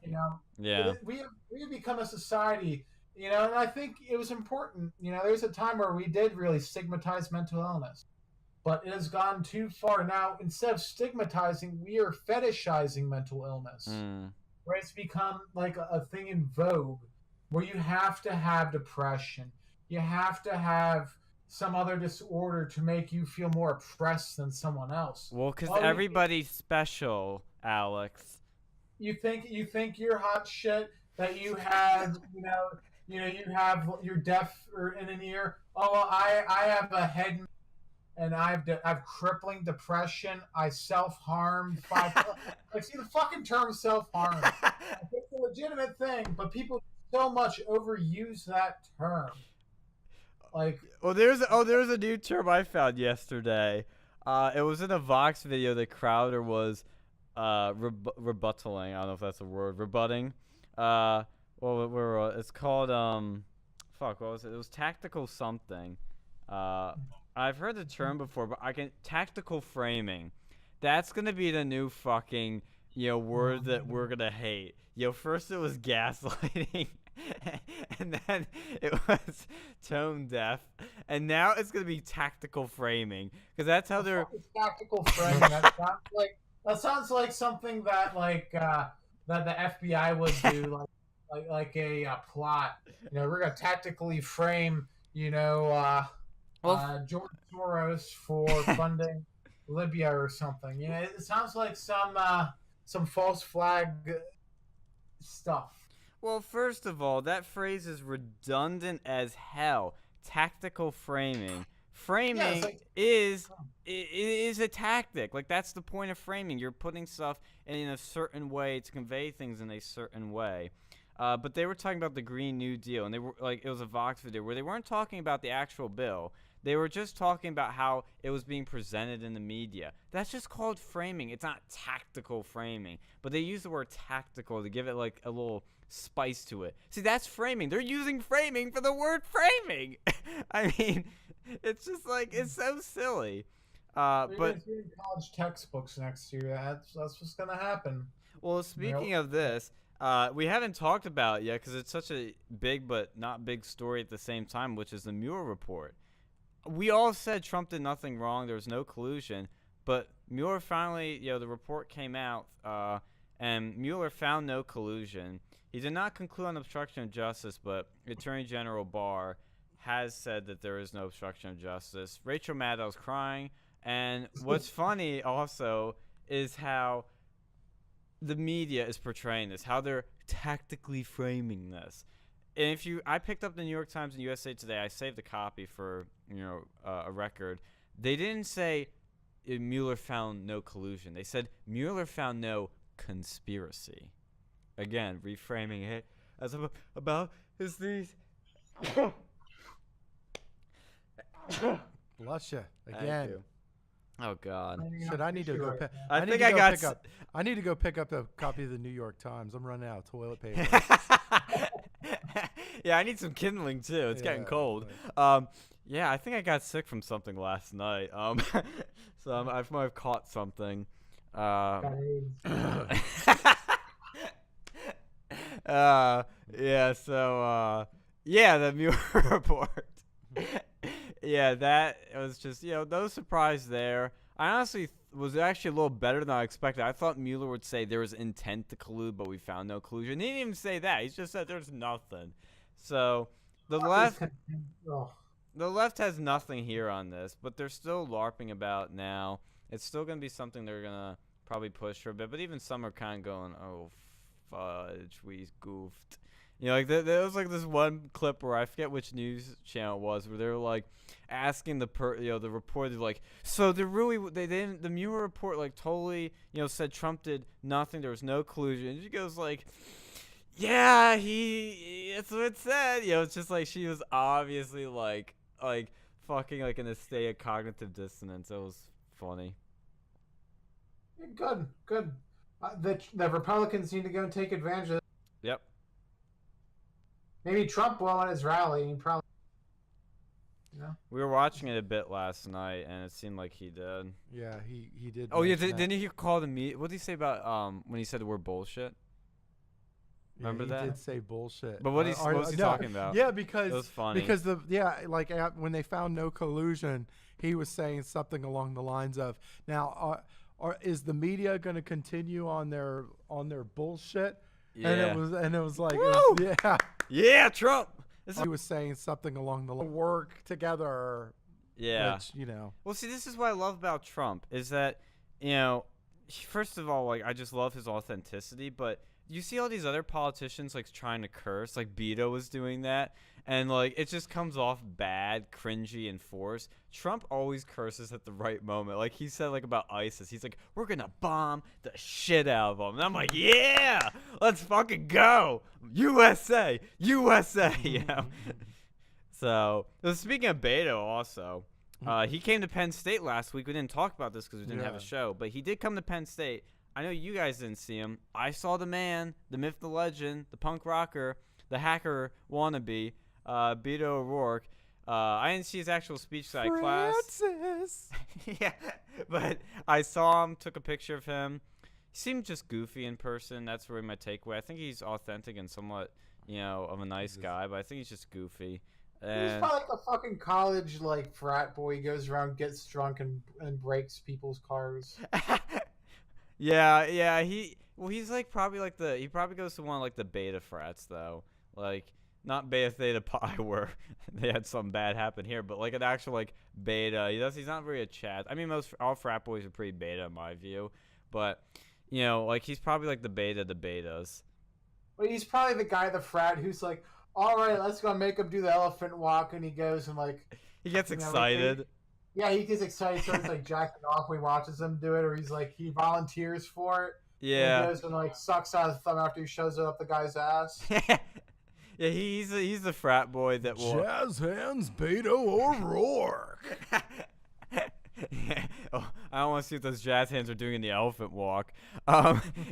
Yeah. We have become a society, and I think it was important. There's a time where we did really stigmatize mental illness, but it has gone too far. Now, instead of stigmatizing, we are fetishizing mental illness, where it's become like a thing in vogue, where you have to have depression, you have to have some other disorder to make you feel more oppressed than someone else. Well, because everybody's special, Alex. you think you're hot shit that you have you have you're deaf or in an ear. Oh, well, I have a head and I've crippling depression. I self-harmed 5 like, see, the fucking term self-harm. It's a legitimate thing, but people so much overuse that term. Like, there's a new term I found yesterday. It was in a Vox video that Crowder was rebuttaling. I don't know if that's a word. Rebutting. It's called what was it? It was tactical something. I've heard the term before, but tactical framing. That's gonna be the new fucking word that we're gonna hate. First it was gaslighting, and then it was tone deaf, and now it's gonna be tactical framing because that's how they're tactical framing. That sounds like something that that the FBI would do, like a plot. We're gonna tactically frame George Soros for funding Libya or something. It sounds like some false flag stuff. Well, first of all, that phrase is redundant as hell. Tactical framing. Framing is a tactic. Like, that's the point of framing. You're putting stuff in a certain way to convey things in a certain way. But they were talking about the Green New Deal, and they were it was a Vox video where they weren't talking about the actual bill. They were just talking about how it was being presented in the media. That's just called framing. It's not tactical framing. But they use the word tactical to give it like a little spice to it. See, that's framing. They're using framing for the word framing. I mean, it's just it's so silly. But in college textbooks next year. That's what's gonna happen. Well, speaking of this, we haven't talked about it yet because it's such a big but not big story at the same time, which is the Mueller report. We all said Trump did nothing wrong. There was no collusion. But Mueller finally, the report came out, and Mueller found no collusion. He did not conclude on obstruction of justice, but Attorney General Barr has said that there is no obstruction of justice. Rachel Maddow's crying. And what's funny also is how the media is portraying this, how they're tactically framing this. And I picked up the New York Times and USA Today. I saved a copy for a record. They didn't say Mueller found no collusion. They said Mueller found no conspiracy. Again, reframing it as about his these. Bless you again. Thank you. Oh God! Should I need to go? I think I got. I need to go pick up a copy of the New York Times. I'm running out of toilet paper. Yeah, I need some kindling too. It's getting cold. Yeah, I think I got sick from something last night. So I might have caught something. Yeah. So the Mueller report. Yeah, that was just no surprise there. I honestly was actually a little better than I expected. I thought Mueller would say there was intent to collude, but we found no collusion. He didn't even say that. He just said there's nothing. So the left has nothing here on this, but they're still LARPing about now. It's still going to be something they're going to probably push for a bit, but even some are kind of going, oh, fudge, we goofed. There was this one clip where I forget which news channel it was, where they were asking the reporter so the Mueller report totally said Trump did nothing, there was no collusion. And she goes yeah, that's what it said. It's just she was obviously fucking in a state of cognitive dissonance. It was funny. Good. The Republicans need to go and take advantage of it. Yep. Maybe Trump will at his rally. He probably. We were watching it a bit last night, and it seemed like he did. Yeah, he did. Oh yeah, didn't he call the media? What did he say about when he said the word bullshit? Remember that? He did say bullshit. But what was he talking about? Yeah, because it was funny. Because when they found no collusion, he was saying something along the lines of, "Now, is the media going to continue on their bullshit?" Yeah. And it was yeah, Trump. He was saying something along the line, work together. Yeah. Which, Well, see, this is what I love about Trump is that first of all, like, I just love his authenticity, but you see all these other politicians, like, trying to curse, like Beto was doing that, and, like, it just comes off bad, cringy, and forced. Trump always curses at the right moment. Like, he said, like, about ISIS. He's like, we're gonna bomb the shit out of them. And I'm like, yeah, let's fucking go. USA, USA, you know? So speaking of Beto also, he came to Penn State last week. We didn't talk about this because we didn't have a show, but he did come to Penn State. I know you guys didn't see him. I saw the man, the myth, the legend, the punk rocker, the hacker wannabe, Beto O'Rourke. I didn't see his actual speech side class. Yeah, but I saw him, took a picture of him. He seemed just goofy in person. That's really my takeaway. I think he's authentic and somewhat, of a nice guy, but I think he's just goofy. He's probably like a fucking college like frat boy. He goes around, gets drunk, and breaks people's cars. Yeah. He's like probably like he probably goes to one of like the beta frats though, like not Beta Theta Pi where they had something bad happen here, but like an actual like beta. He's not very a Chad. I mean, all frat boys are pretty beta in my view, but like he's probably like the beta of the betas. Well, he's probably the guy at the frat who's like, all right, let's go make him do the elephant walk, and he goes and like he gets excited. Yeah, he gets excited, so it's like jacking off when he watches him do it, or he's like he volunteers for it. Yeah, and he goes and like sucks out his thumb after he shows it up the guy's ass. Yeah, he's the frat boy that will jazz hands Beto O'Rourke. Yeah. Oh, I don't want to see what those jazz hands are doing in the elephant walk.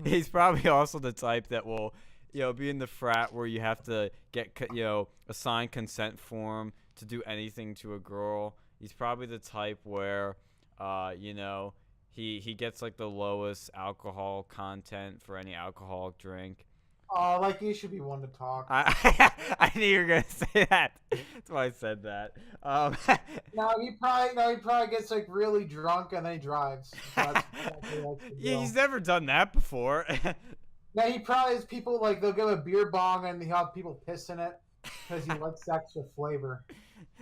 He's probably also the type that will, be in the frat where you have to get, a signed consent form to do anything to a girl. He's probably the type where, he gets like the lowest alcohol content for any alcoholic drink. Oh, like you should be one to talk. I knew you were gonna say that. That's why I said that. No, he probably gets like really drunk and then he drives. Yeah, he's never done that before. Yeah, he probably has people like they'll give a beer bong and he'll have people piss in it because he likes extra flavor.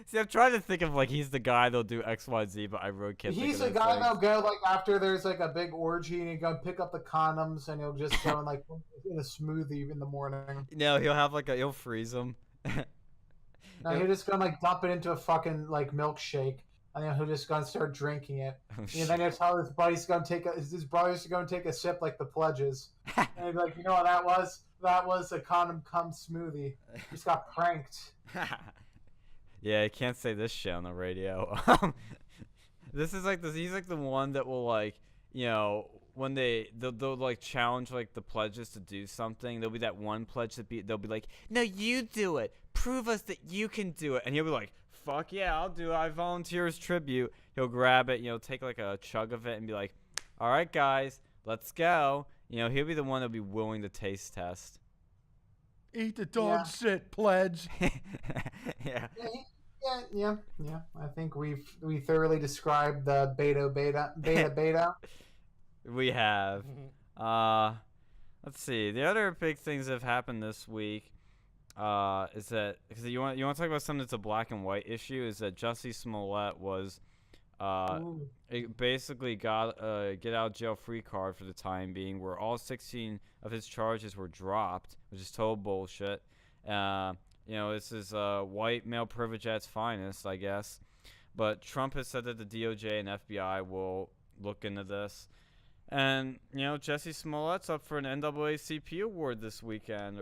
See, I'm trying to think of like he's the guy that'll do XYZ, but I really can't. He's the guy that'll go like after there's like a big orgy and he'll go pick up the condoms and he'll just go and like in a smoothie in the morning. No, he'll have like he'll freeze them. No, he'll just go and like dump it into a fucking like milkshake and then he'll just go and start drinking it. And then he'll tell his buddies his brothers to go and take a sip like the pledges. And he'll be like, you know what that was? That was a condom cum smoothie. He just got pranked. Yeah, I can't say this shit on the radio. This is like this. He's like the one that will like, when they'll like challenge like the pledges to do something. There'll be that one pledge they'll be like, no, you do it. Prove us that you can do it. And he'll be like, fuck yeah, I'll do it. I volunteer as tribute. He'll grab it, take like a chug of it and be like, all right, guys, let's go. He'll be the one that'll be willing to taste test. Eat the dog shit, pledge. Yeah. Yeah. I think we thoroughly described the beta. We have. Let's see. The other big things that have happened this week is that because you want to talk about something that's a black and white issue is that Jussie Smollett was basically got a get out of jail free card for the time being, where all 16 of his charges were dropped, which is total bullshit. This is white male privilege at its finest, I guess. But Trump has said that the DOJ and FBI will look into this. And, Jussie Smollett's up for an NAACP award this weekend.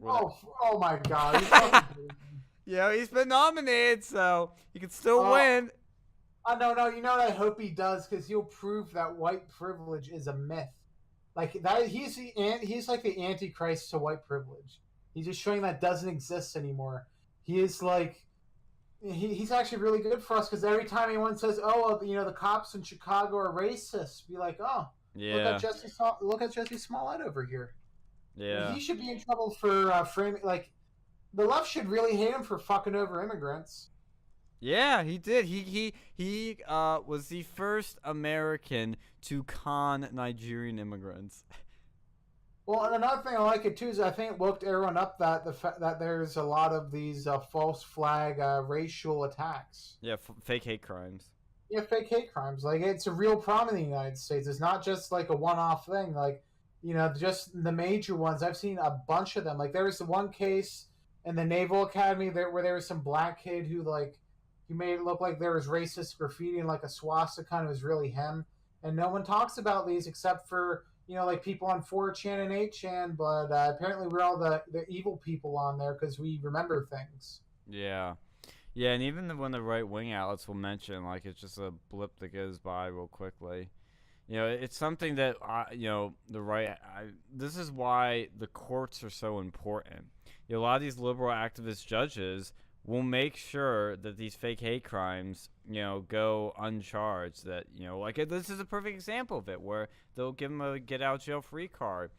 Oh my God. Yeah, he's been nominated, so he can still win. No, you know what I hope he does, because he'll prove that white privilege is a myth. Like, that, he's like the antichrist to white privilege. He's just showing that doesn't exist anymore. He is like, he's actually really good for us because every time anyone says, the cops in Chicago are racist, be like, oh, yeah, look at Jussie Smollett over here. Yeah. He should be in trouble for framing, like, the left should really hate him for fucking over immigrants. Yeah, he did. He was the first American to con Nigerian immigrants. Well, and another thing I like it too is I think it woke everyone up that that there's a lot of these false flag racial attacks. Yeah, fake hate crimes. Yeah, fake hate crimes. Like, it's a real problem in the United States. It's not just like a one-off thing. Like, just the major ones. I've seen a bunch of them. Like, there was the one case in the Naval Academy where there was some black kid who, like, he made it look like there was racist graffiti and like a swastika, and it was really him. And no one talks about these except for like people on 4chan and 8chan. But apparently, we're all the evil people on there because we remember things. Yeah. Yeah, and even when the right-wing outlets will mention, like, it's just a blip that goes by real quickly. It's something that, the right... this is why the courts are so important. A lot of these liberal activist judges will make sure that these fake hate crimes, go uncharged. That, this is a perfect example of it, where they'll give them a get-out-jail-free card.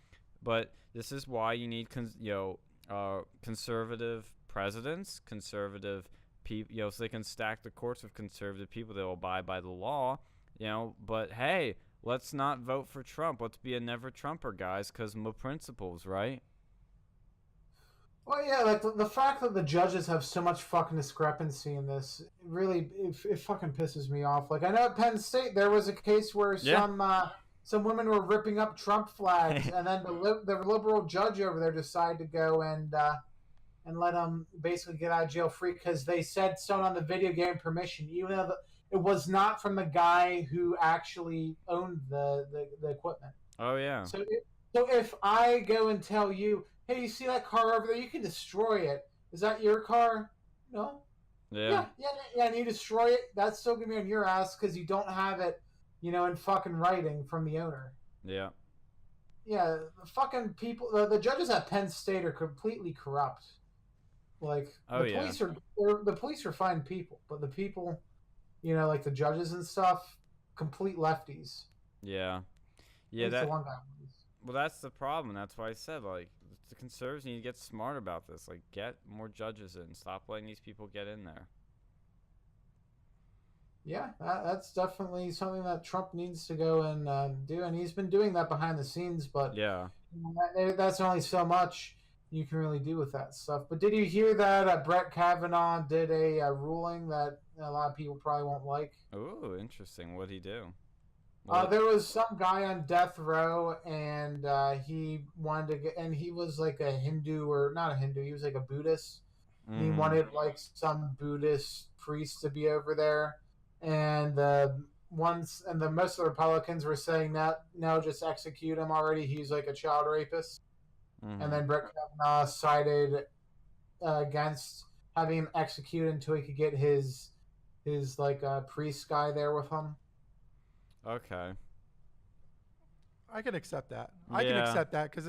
But this is why you need, conservative presidents, conservative people, so they can stack the courts with conservative people that will abide by the law, But hey, let's not vote for Trump. Let's be a never Trumper, guys, because my principles, right? Well, yeah, like the fact that the judges have so much fucking discrepancy in this, really, it fucking pisses me off. Like, I know at Penn State there was a case where some women were ripping up Trump flags, and then the liberal judge over there decided to go and let them basically get out of jail free because they said someone on the video gave permission, even though it was not from the guy who actually owned the equipment. Oh, yeah. So if I go and tell you, hey, you see that car over there? You can destroy it. Is that your car? No. Yeah. Yeah, and you destroy it, that's still going to be on your ass because you don't have it, in fucking writing from the owner. Yeah. Yeah, the fucking people, the judges at Penn State are completely corrupt. Like, the police are fine people, but the people, like the judges and stuff, complete lefties. Yeah. Well, that's the problem. That's why I said, like, the conservatives need to get smart about this. Like, get more judges in. Stop letting these people get in there. Yeah, that's definitely something that Trump needs to go and do, and he's been doing that behind the scenes. But yeah, that's only so much you can really do with that stuff. But did you hear that Brett Kavanaugh did a ruling that a lot of people probably won't like? Oh, interesting. What'd he do? There was some guy on death row, and he wanted to get, and he was like a Hindu, or not a Hindu, he was like a Buddhist. He wanted like some Buddhist priest to be over there, and most of the Republicans were saying that no, just execute him already. He's like a child rapist. And then Brett Kavanaugh sided against having him executed until he could get his like priest guy there with him. Okay. I can accept that. I can accept that because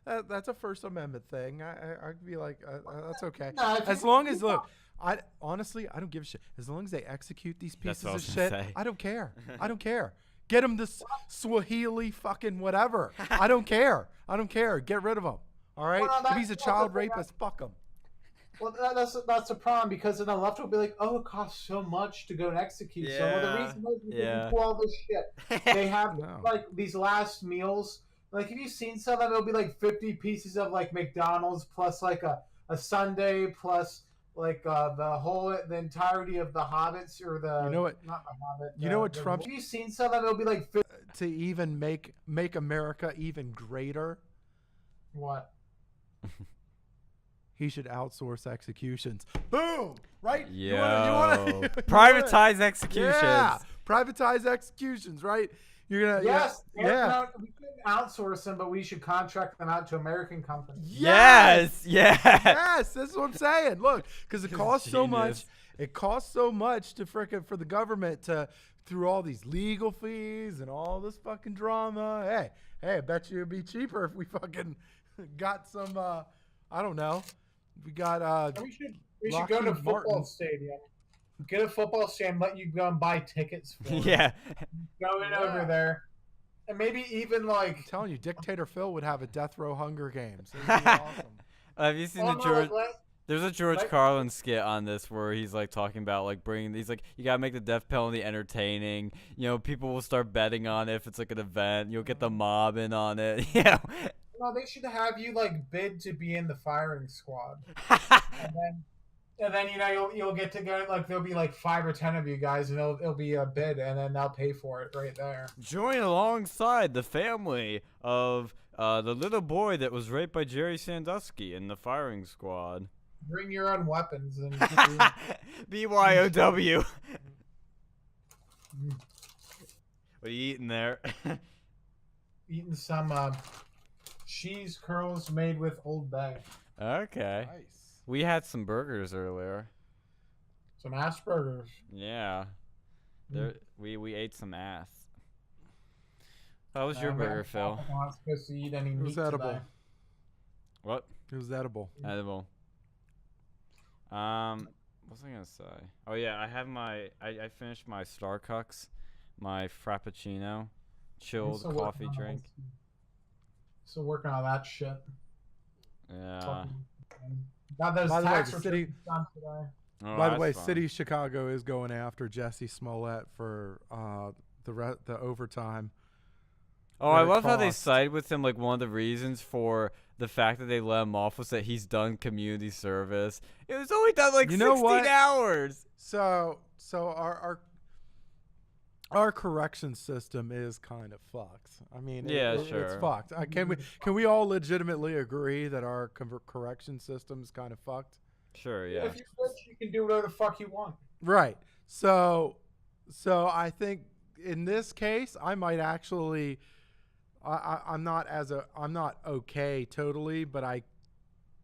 that's a First Amendment thing. I'd be like, that's okay. No, as long as I don't give a shit. As long as they execute these pieces of shit, I don't care. I don't care. Get them the Swahili fucking whatever. I don't care. Get rid of him. All right? Well, if he's a child rapist, fuck him. Well, that's a problem because then the left will be like, oh, it costs so much to go and execute. So the reason is because we do all this shit. They have like these last meals. Like, have you seen some of them? It'll be like 50 pieces of like McDonald's plus like a sundae plus like the entirety of the Hobbits or the not the Hobbit. What Trump? Have you seen some of them? It'll be like 50. To even make America even greater. What? He should outsource executions. Boom! Right? Yeah. You wanna privatize executions. Yeah. Privatize executions, right? You're gonna yes. Yeah. We couldn't outsource them, but we should contract them out to American companies. Yes. That's what I'm saying. Look, because it costs so much. It costs so much to for the government to through all these legal fees and all this fucking drama. Hey, I bet you it'd be cheaper if we fucking got some. I don't know. We got. We should go to a football stadium. Get a football stadium. Let you go and buy tickets for it. Yeah. Go in over there, and maybe even like. I'm telling you, Dictator Phil would have a death row Hunger Games. It would be awesome. Have you seen the George? There's a George Carlin skit on this where he's like talking about like he's like, you gotta make the death penalty entertaining. People will start betting on it if it's like an event. You'll get the mob in on it. No, they should have you like bid to be in the firing squad, and then And then you'll get together, like there'll be like 5 or 10 of you guys, and it'll be a bid, and then they'll pay for it right there. Join alongside the family of the little boy that was raped by Jerry Sandusky in the firing squad. Bring your own weapons and BYOW. What are you eating there? eating some cheese curls made with Old Bay. Okay. Nice. We had some burgers earlier. Some Asperger's. Yeah. We ate some ass. How was your burger, Phil? I'm not supposed to eat any meat It was edible. today. What? It was edible. Edible. What was I gonna say? Oh yeah, I have I finished my Starbucks, my Frappuccino, chilled still coffee working on drink. Still working on that shit. Yeah. Got those By the way, tax the returns city- done today. Oh, By the that's way, fun. City of Chicago is going after Jussie Smollett for the overtime. Oh, I that it love how they cost. side with him. Like one of the reasons for the fact that they let him off was that he's done community service. It was only done like You know 16 what? hours. So our correction system is kind of fucked. I mean, Yeah, it's sure. fucked. Can we all legitimately agree that our correction system is kind of fucked? Sure, yeah. If you're rich, you can do whatever the fuck you want. Right. So I think in this case, I might actually. I'm not okay totally, but I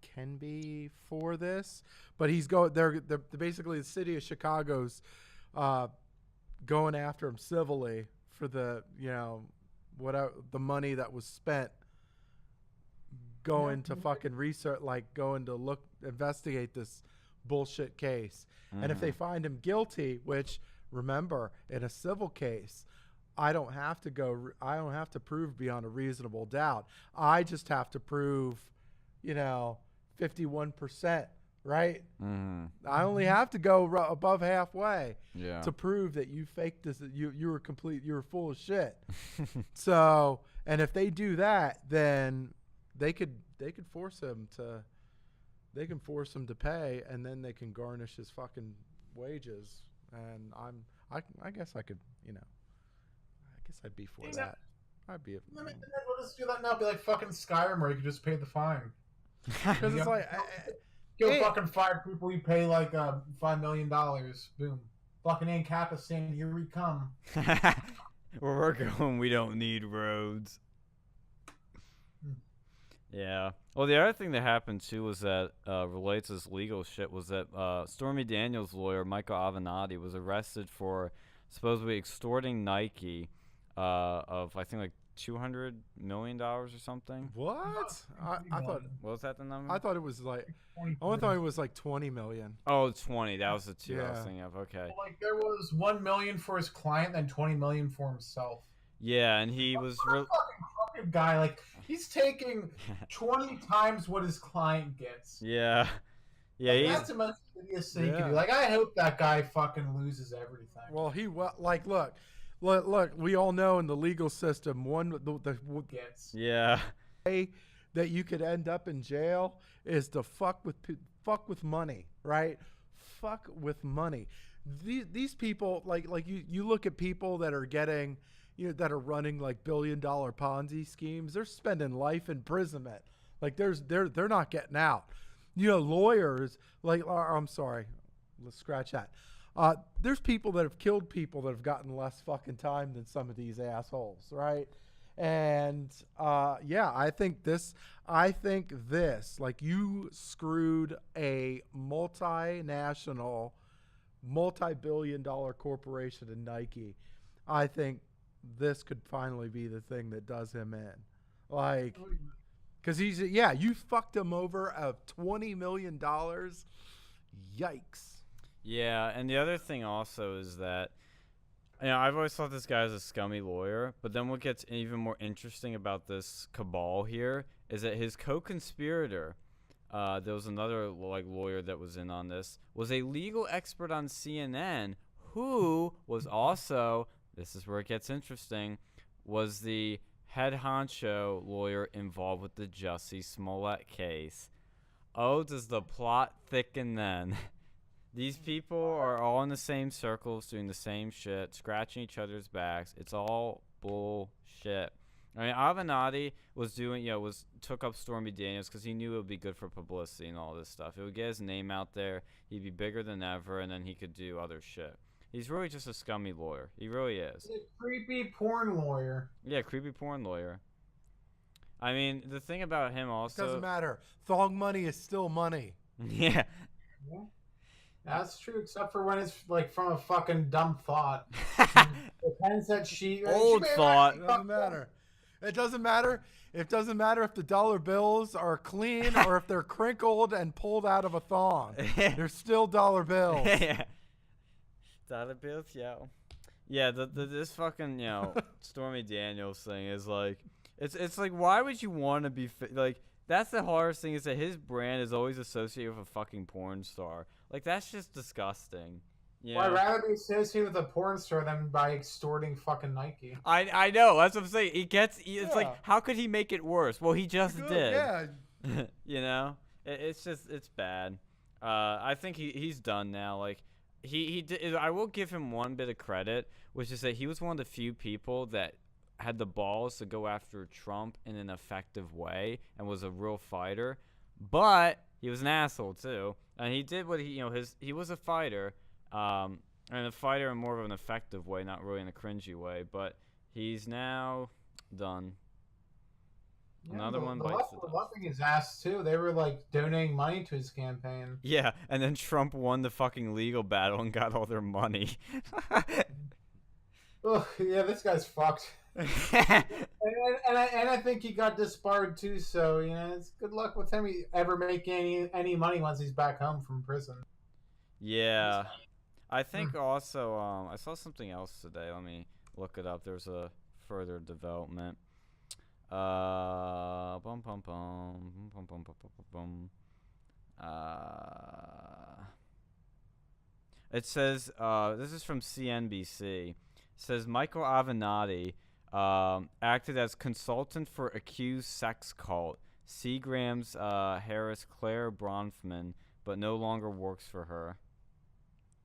can be for this. But they're basically the city of Chicago's going after him civilly for the whatever the money that was spent going to fucking research, like going to investigate this bullshit case. And if they find him guilty, which remember in a civil case, I don't have to prove beyond a reasonable doubt. I just have to prove, 51%, right? I only have to go above halfway Yeah. to prove that you faked this. You were full of shit. So, and if they do that, then they could force him to. They can force him to pay, and then they can garnish his fucking wages. And I guess I could, I guess I'd be for that. I'd be. We'll just do that now. Be like fucking Skyrim, where you can just pay the fine. Because it's like, Kill fucking 5 people, you pay like $5 million. Boom. Fucking Ancapistan, here we come. Where we're going, we don't need roads. Yeah. Well, the other thing that happened too was that relates to this legal shit was that Stormy Daniels' lawyer Michael Avenatti was arrested for supposedly extorting Nike of I think like $200 million or something. what? I thought. What was that the number? I thought it was like. I thought it was like 20 million. Oh, 20. That was the two I was Yeah. thinking of. Okay. Like there was $1 million for his client, then $20 million for himself. Yeah, and he was. Fucking crooked guy, like he's taking 20 times what his client gets. Yeah. Yeah. Like, He's. that's the most hideous thing he Yeah. could do. Like I hope that guy fucking loses everything. Well, look. We all know in the legal system, the Gets. Yeah. way that you could end up in jail is to fuck with money, right? Fuck with money. These people, like you look at people that are getting, that are running like $1 billion Ponzi schemes. They're spending life imprisonment. Like they're not getting out. Lawyers I'm sorry, let's scratch that. There's people that have killed people that have gotten less fucking time than some of these assholes, right? And I think this, like you screwed a multinational, multi-billion-dollar corporation in Nike. I think this could finally be the thing that does him in, like, because you fucked him over of $20 million. Yikes. Yeah, and the other thing also is that, I've always thought this guy is a scummy lawyer, but then what gets even more interesting about this cabal here is that his co-conspirator, there was another lawyer that was in on this, was a legal expert on CNN who was also, this is where it gets interesting, was the head honcho lawyer involved with the Jussie Smollett case. Oh, does the plot thicken then? These people are all in the same circles, doing the same shit, scratching each other's backs. It's all bullshit. I mean, Avenatti was doing, took up Stormy Daniels because he knew it would be good for publicity and all this stuff. It would get his name out there. He'd be bigger than ever, and then he could do other shit. He's really just a scummy lawyer. He really is. He's a creepy porn lawyer. Yeah, creepy porn lawyer. I mean, the thing about him also... It doesn't matter. Thong money is still money. Yeah. Yeah. That's true, except for when it's like from a fucking dumb thought. It depends that Old thought. It doesn't matter. It doesn't matter. It doesn't matter if the dollar bills are clean or if they're crinkled and pulled out of a thong. They're still dollar bills. Yeah. Dollar bills, yo. Yeah, this fucking, Stormy Daniels thing is like, it's like, why would you want to be, like, that's the hardest thing is that his brand is always associated with a fucking porn star. Like, that's just disgusting. Yeah. Well, I'd rather be associated with a porn star than by extorting fucking Nike. I know. That's what I'm saying. It's like, how could he make it worse? Well, he just did. Yeah. It's bad. I think he's done now. Like, he did. I will give him one bit of credit, which is that he was one of the few people that had the balls to go after Trump in an effective way and was a real fighter. But he was an asshole too, and he did what he was a fighter, and a fighter in more of an effective way, not really in a cringy way. But he's now done. Yeah, Another one bites the dust. Loving his ass too. They were like donating money to his campaign. Yeah, and then Trump won the fucking legal battle and got all their money. Oh yeah, this guy's fucked. and I think he got disbarred too. So it's good luck with him ever making any money once he's back home from prison. Yeah, I think also I saw something else today. Let me look it up. There's a further development. It says this is from CNBC. It says Michael Avenatti acted as consultant for accused sex cult Seagram's Harris Claire Bronfman, but no longer works for her.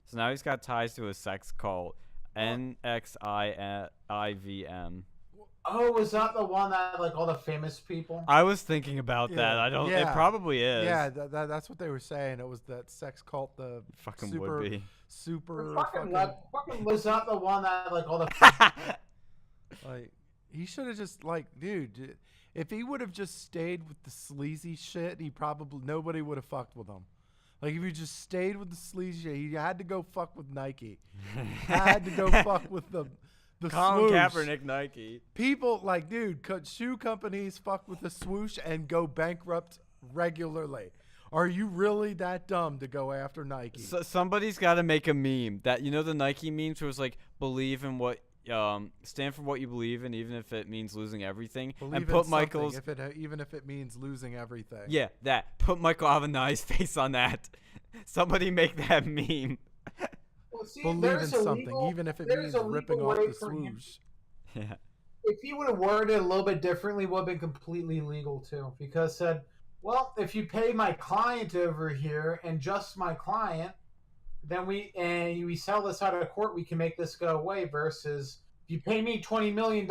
So now he's got ties to a sex cult, NXIVM. Oh, was that the one that like all the famous people? I was thinking about that. I don't. Yeah. It probably is. Yeah, that's what they were saying. It was that sex cult. The fucking super, would be. Super fucking was that the one that like all the like he should have just like, dude, if he would have just stayed with the sleazy shit, nobody would have fucked with him. Like if you just stayed with the sleazy shit, he had to go fuck with Nike. Had to go fuck with the Colin swoosh. Kaepernick Nike. People like, dude, shoe companies fuck with the swoosh and go bankrupt regularly. Are you really that dumb to go after Nike? So somebody's got to make a meme that the Nike memes where it's like believe in what stand for what you believe in, even if it means losing everything. Believe and in put something, Michael's even if it means losing everything. Yeah, that. Put Michael Avenatti's face on that. Somebody make that meme. Well, see, believe in something, even if it means ripping off the swoosh. Yeah. If he would have worded it a little bit differently, it would have been completely legal too. Because said, well, if you pay my client over here and just my client, then we sell this out of court, we can make this go away. Versus if you pay me $20 million,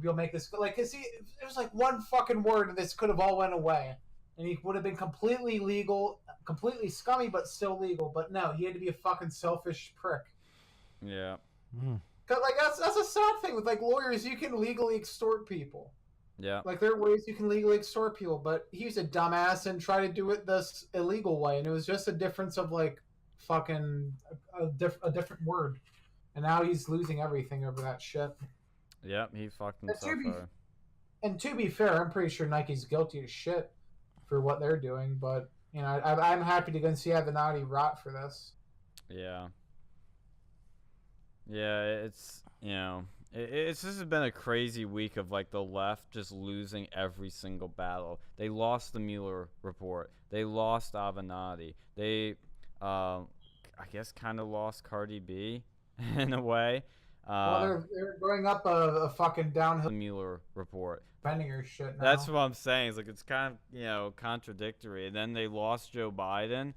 we'll make this go. Like, see, it was like one fucking word, and this could have all went away, and he would have been completely legal, completely scummy, but still legal. But no, he had to be a fucking selfish prick. Yeah. Cause like that's a sad thing with like lawyers. You can legally extort people. Yeah. Like there are ways you can legally extort people, but he was a dumbass and tried to do it this illegal way, and it was just a difference of like fucking a different word, and now he's losing everything over that shit. Yep, he fucked himself over. And to be fair, I'm pretty sure Nike's guilty as shit for what they're doing, but I'm happy to go and see Avenatti rot for this. Yeah. Yeah, it's it's just been a crazy week of like the left just losing every single battle. They lost the Mueller report. They lost Avenatti. They, I guess, kind of lost Cardi B in a way. Well, they're going up a fucking downhill. The Mueller report. Defending her shit now. That's what I'm saying. It's like it's kind of contradictory. And then they lost Joe Biden,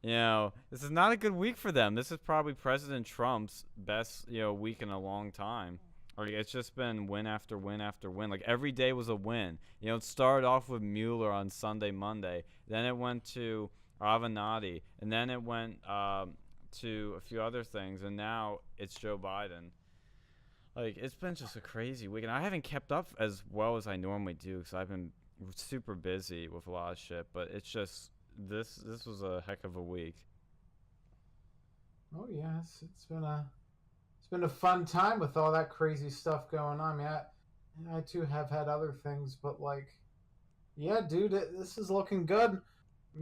This is not a good week for them. This is probably President Trump's best, week in a long time. Like, it's just been win after win after win. Like, every day was a win. It started off with Mueller on Sunday, Monday. Then it went to Avenatti. And then it went to a few other things. And now it's Joe Biden. Like, it's been just a crazy week. And I haven't kept up as well as I normally do because I've been super busy with a lot of shit. But it's just, this was a heck of a week. Oh, yes. It's been a fun time with all that crazy stuff going on. I too have had other things, but yeah, dude, this is looking good.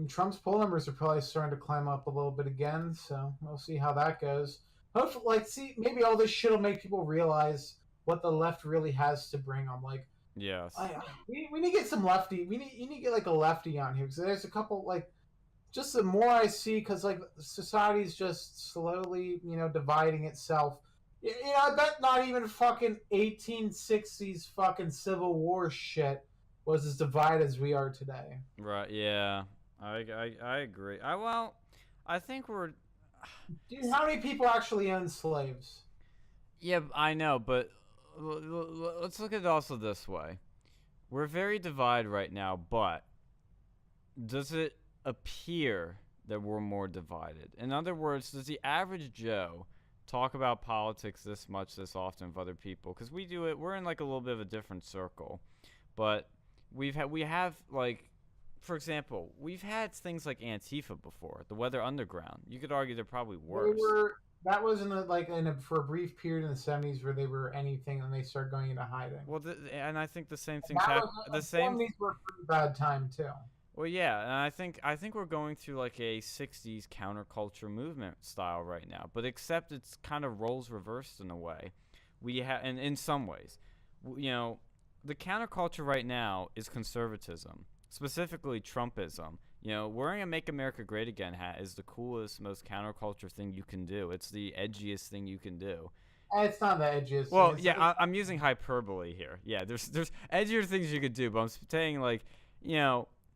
Trump's poll numbers are probably starting to climb up a little bit again, so we'll see how that goes. Hopefully, maybe all this shit will make people realize what the left really has to bring them. Yes. We need to get some lefty. You need to get a lefty on here because there's a couple just the more I see, because society's just slowly dividing itself. I bet not even fucking 1860s fucking Civil War shit was as divided as we are today. Right, yeah. I agree. I think we're... Dude, how many people actually own slaves? Yeah, I know, but let's look at it also this way. We're very divided right now, but does it appear that we're more divided? In other words, does the average Joe talk about politics this much, this often with other people? Because we do it. We're in a little bit of a different circle, but we have for example, we've had things like Antifa before, the Weather Underground. You could argue they're probably worse. That was for a brief period in the 70s where they were anything, and they started going into hiding. Well, and I think the same thing. The 70s were a pretty bad time too. Well, yeah, and I think we're going through a 60s counterculture movement style right now, but except it's kind of roles reversed in a way. And in some ways, the counterculture right now is conservatism, specifically Trumpism. Wearing a "Make America Great Again" hat is the coolest, most counterculture thing you can do. It's the edgiest thing you can do. It's not the edgiest. Well, yeah, I'm using hyperbole here. Yeah, there's edgier things you could do, but I'm saying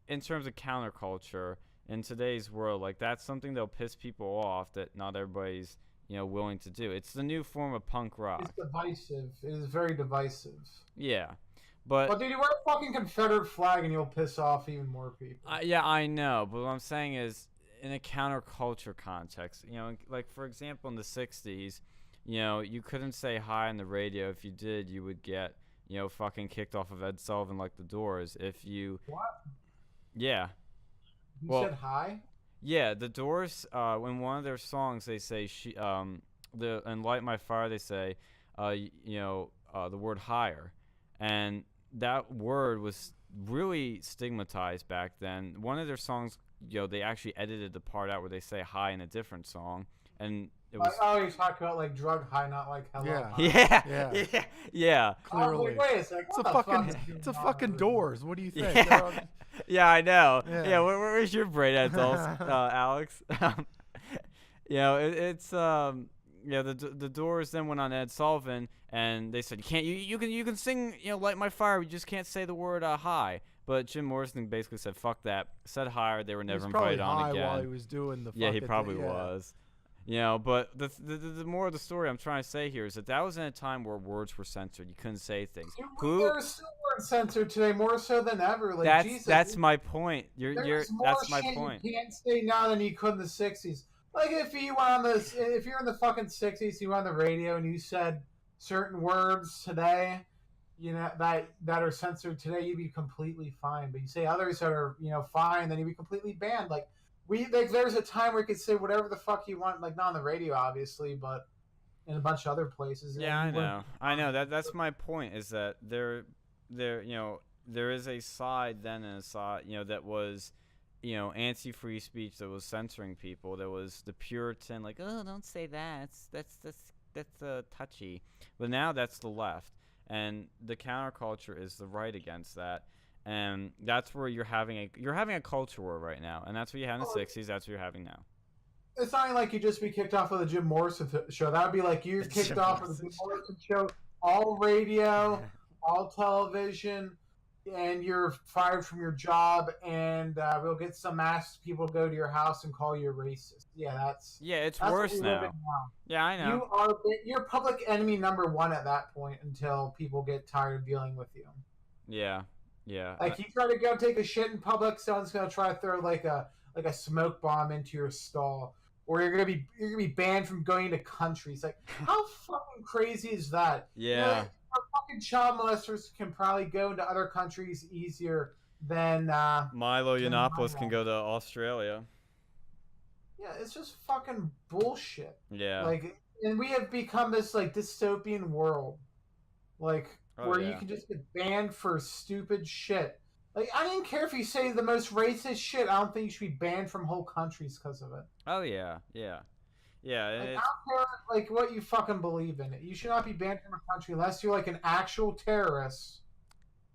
in terms of counterculture in today's world, that's something that'll piss people off that not everybody's willing to do. It's the new form of punk rock. It's divisive. It is very divisive. Yeah, but dude, you wear a fucking Confederate flag and you'll piss off even more people. Yeah, I know, but what I'm saying is in a counterculture context. For example, in the '60s, you couldn't say hi on the radio. If you did, you would get fucking kicked off of Ed Sullivan like the Doors. If you what? Yeah. You said hi? Yeah, the Doors, in one of their songs, they say, in Light My Fire, they say, the word higher. And that word was really stigmatized back then. One of their songs, they actually edited the part out where they say hi in a different song. And it was... you talk about drug high, not hello. Yeah. Clearly. Wait a second. It's a fucking Doors. What do you think? Yeah, I know. Yeah. Where's your brain at, Alex? It's the Doors then went on Ed Sullivan and they said you can sing Light My Fire, you just can't say the word hi. But Jim Morrison basically said fuck that, said hi, they were never invited on again. While he was doing the he probably was. But the more of the story I'm trying to say here is that was in a time where words were censored. You couldn't say things. They're still words censored today, more so than ever. That's my point. That's my point. You can't say now than you could in the '60s. If you're in the fucking '60s, you were on the radio and you said certain words today, that are censored today, you'd be completely fine. But you say others that are fine, then you'd be completely banned. There's a time where you could say whatever the fuck you want, not on the radio, obviously, but in a bunch of other places. Yeah, I know. That's my point. Is that there is a side then and a side that was anti-free speech, that was censoring people. There was the Puritan, oh, don't say that. That's touchy. But now that's the left, and the counterculture is the right against that. And that's where you're having a culture war right now, and that's what you had in the '60s. That's what you're having now. It's not like you just be kicked off of the Jim Morrison show. That would be like you're kicked off of the Jim Morrison show, all radio, all television, and you're fired from your job, and we'll get some masked people to go to your house and call you a racist. Yeah, it's that's worse what we live in now. now. Yeah, I know. You're public enemy number one at that point until people get tired of dealing with you. Yeah, yeah. Like you try to go take a shit in public, someone's gonna try to throw like a smoke bomb into your stall, or you're gonna be banned from going to countries. Like how fucking crazy is that? Yeah. Fucking child molesters can probably go into other countries easier than Milo than Yiannopoulos can Milo. go to Australia. Yeah, it's just fucking bullshit. Yeah. Like, and we have become this like dystopian world, like where you can just get banned for stupid shit. Like, I didn't care if you say the most racist shit. I don't think you should be banned from whole countries because of it. Oh yeah, yeah, yeah. Like, I It's, don't care like what you fucking believe in. You should not be banned from a country unless you're like an actual terrorist.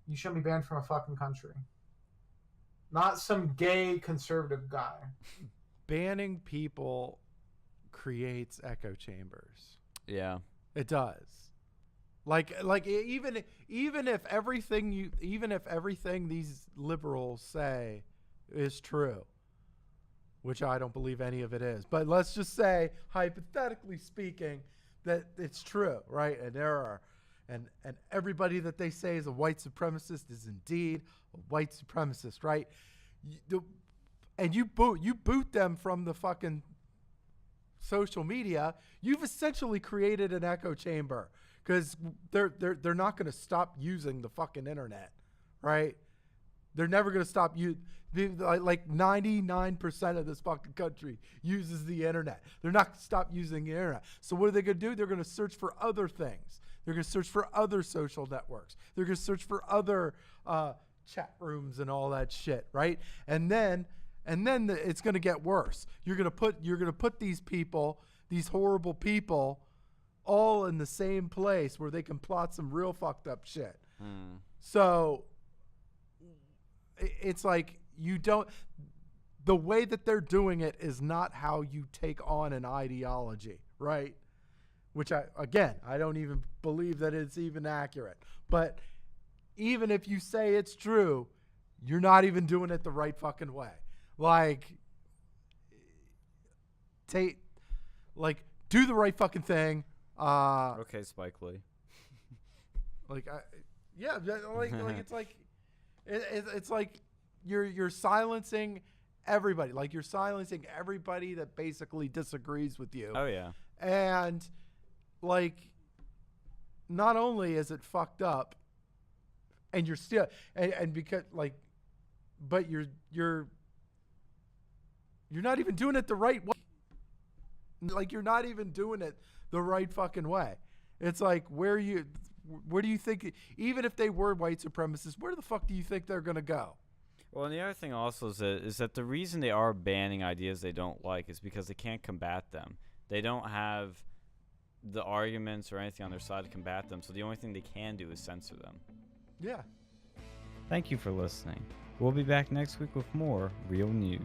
You shouldn't be banned from a fucking country. Not some gay conservative guy. Banning people creates echo chambers. yeah. It does. Like even if everything these liberals say is true, which I don't believe any of it is, but let's just say hypothetically speaking that it's true, right? And there are and everybody that they say is a white supremacist is indeed a white supremacist, right? And you boot them from the fucking social media, you've essentially created an echo chamber because they're not going to stop using the fucking internet, right? They're never going to stop like 99% of this fucking country uses the internet. They're not going to stop using the internet. So what are they going to do? They're going to search for other things. They're going to search for other social networks. They're going to search for other chat rooms and all that shit, right? And then it's going to get worse. You're going to put these people, these horrible people, all in the same place where they can plot some real fucked up shit. So it's like the way that they're doing it is not how you take on an ideology, right? Which I don't even believe that it's even accurate. But even if you say it's true, you're not even doing it the right fucking way. Like, do the right fucking thing. Okay, Spike Lee. It's like you're silencing everybody. Like you're silencing everybody that basically disagrees with you. Oh yeah. And like, not only is it fucked up, and you're still and because like, but you're not even doing it the right way. Like you're not even doing it the right fucking way. It's like where do you think, even if they were white supremacists, where the fuck do you think they're gonna go? Well, and the other thing also is that the reason they are banning ideas they don't like is because they can't combat them. They don't have the arguments or anything on their side to combat them, so the only thing they can do is censor them. Yeah. Thank you for listening. We'll be back next week with more real news.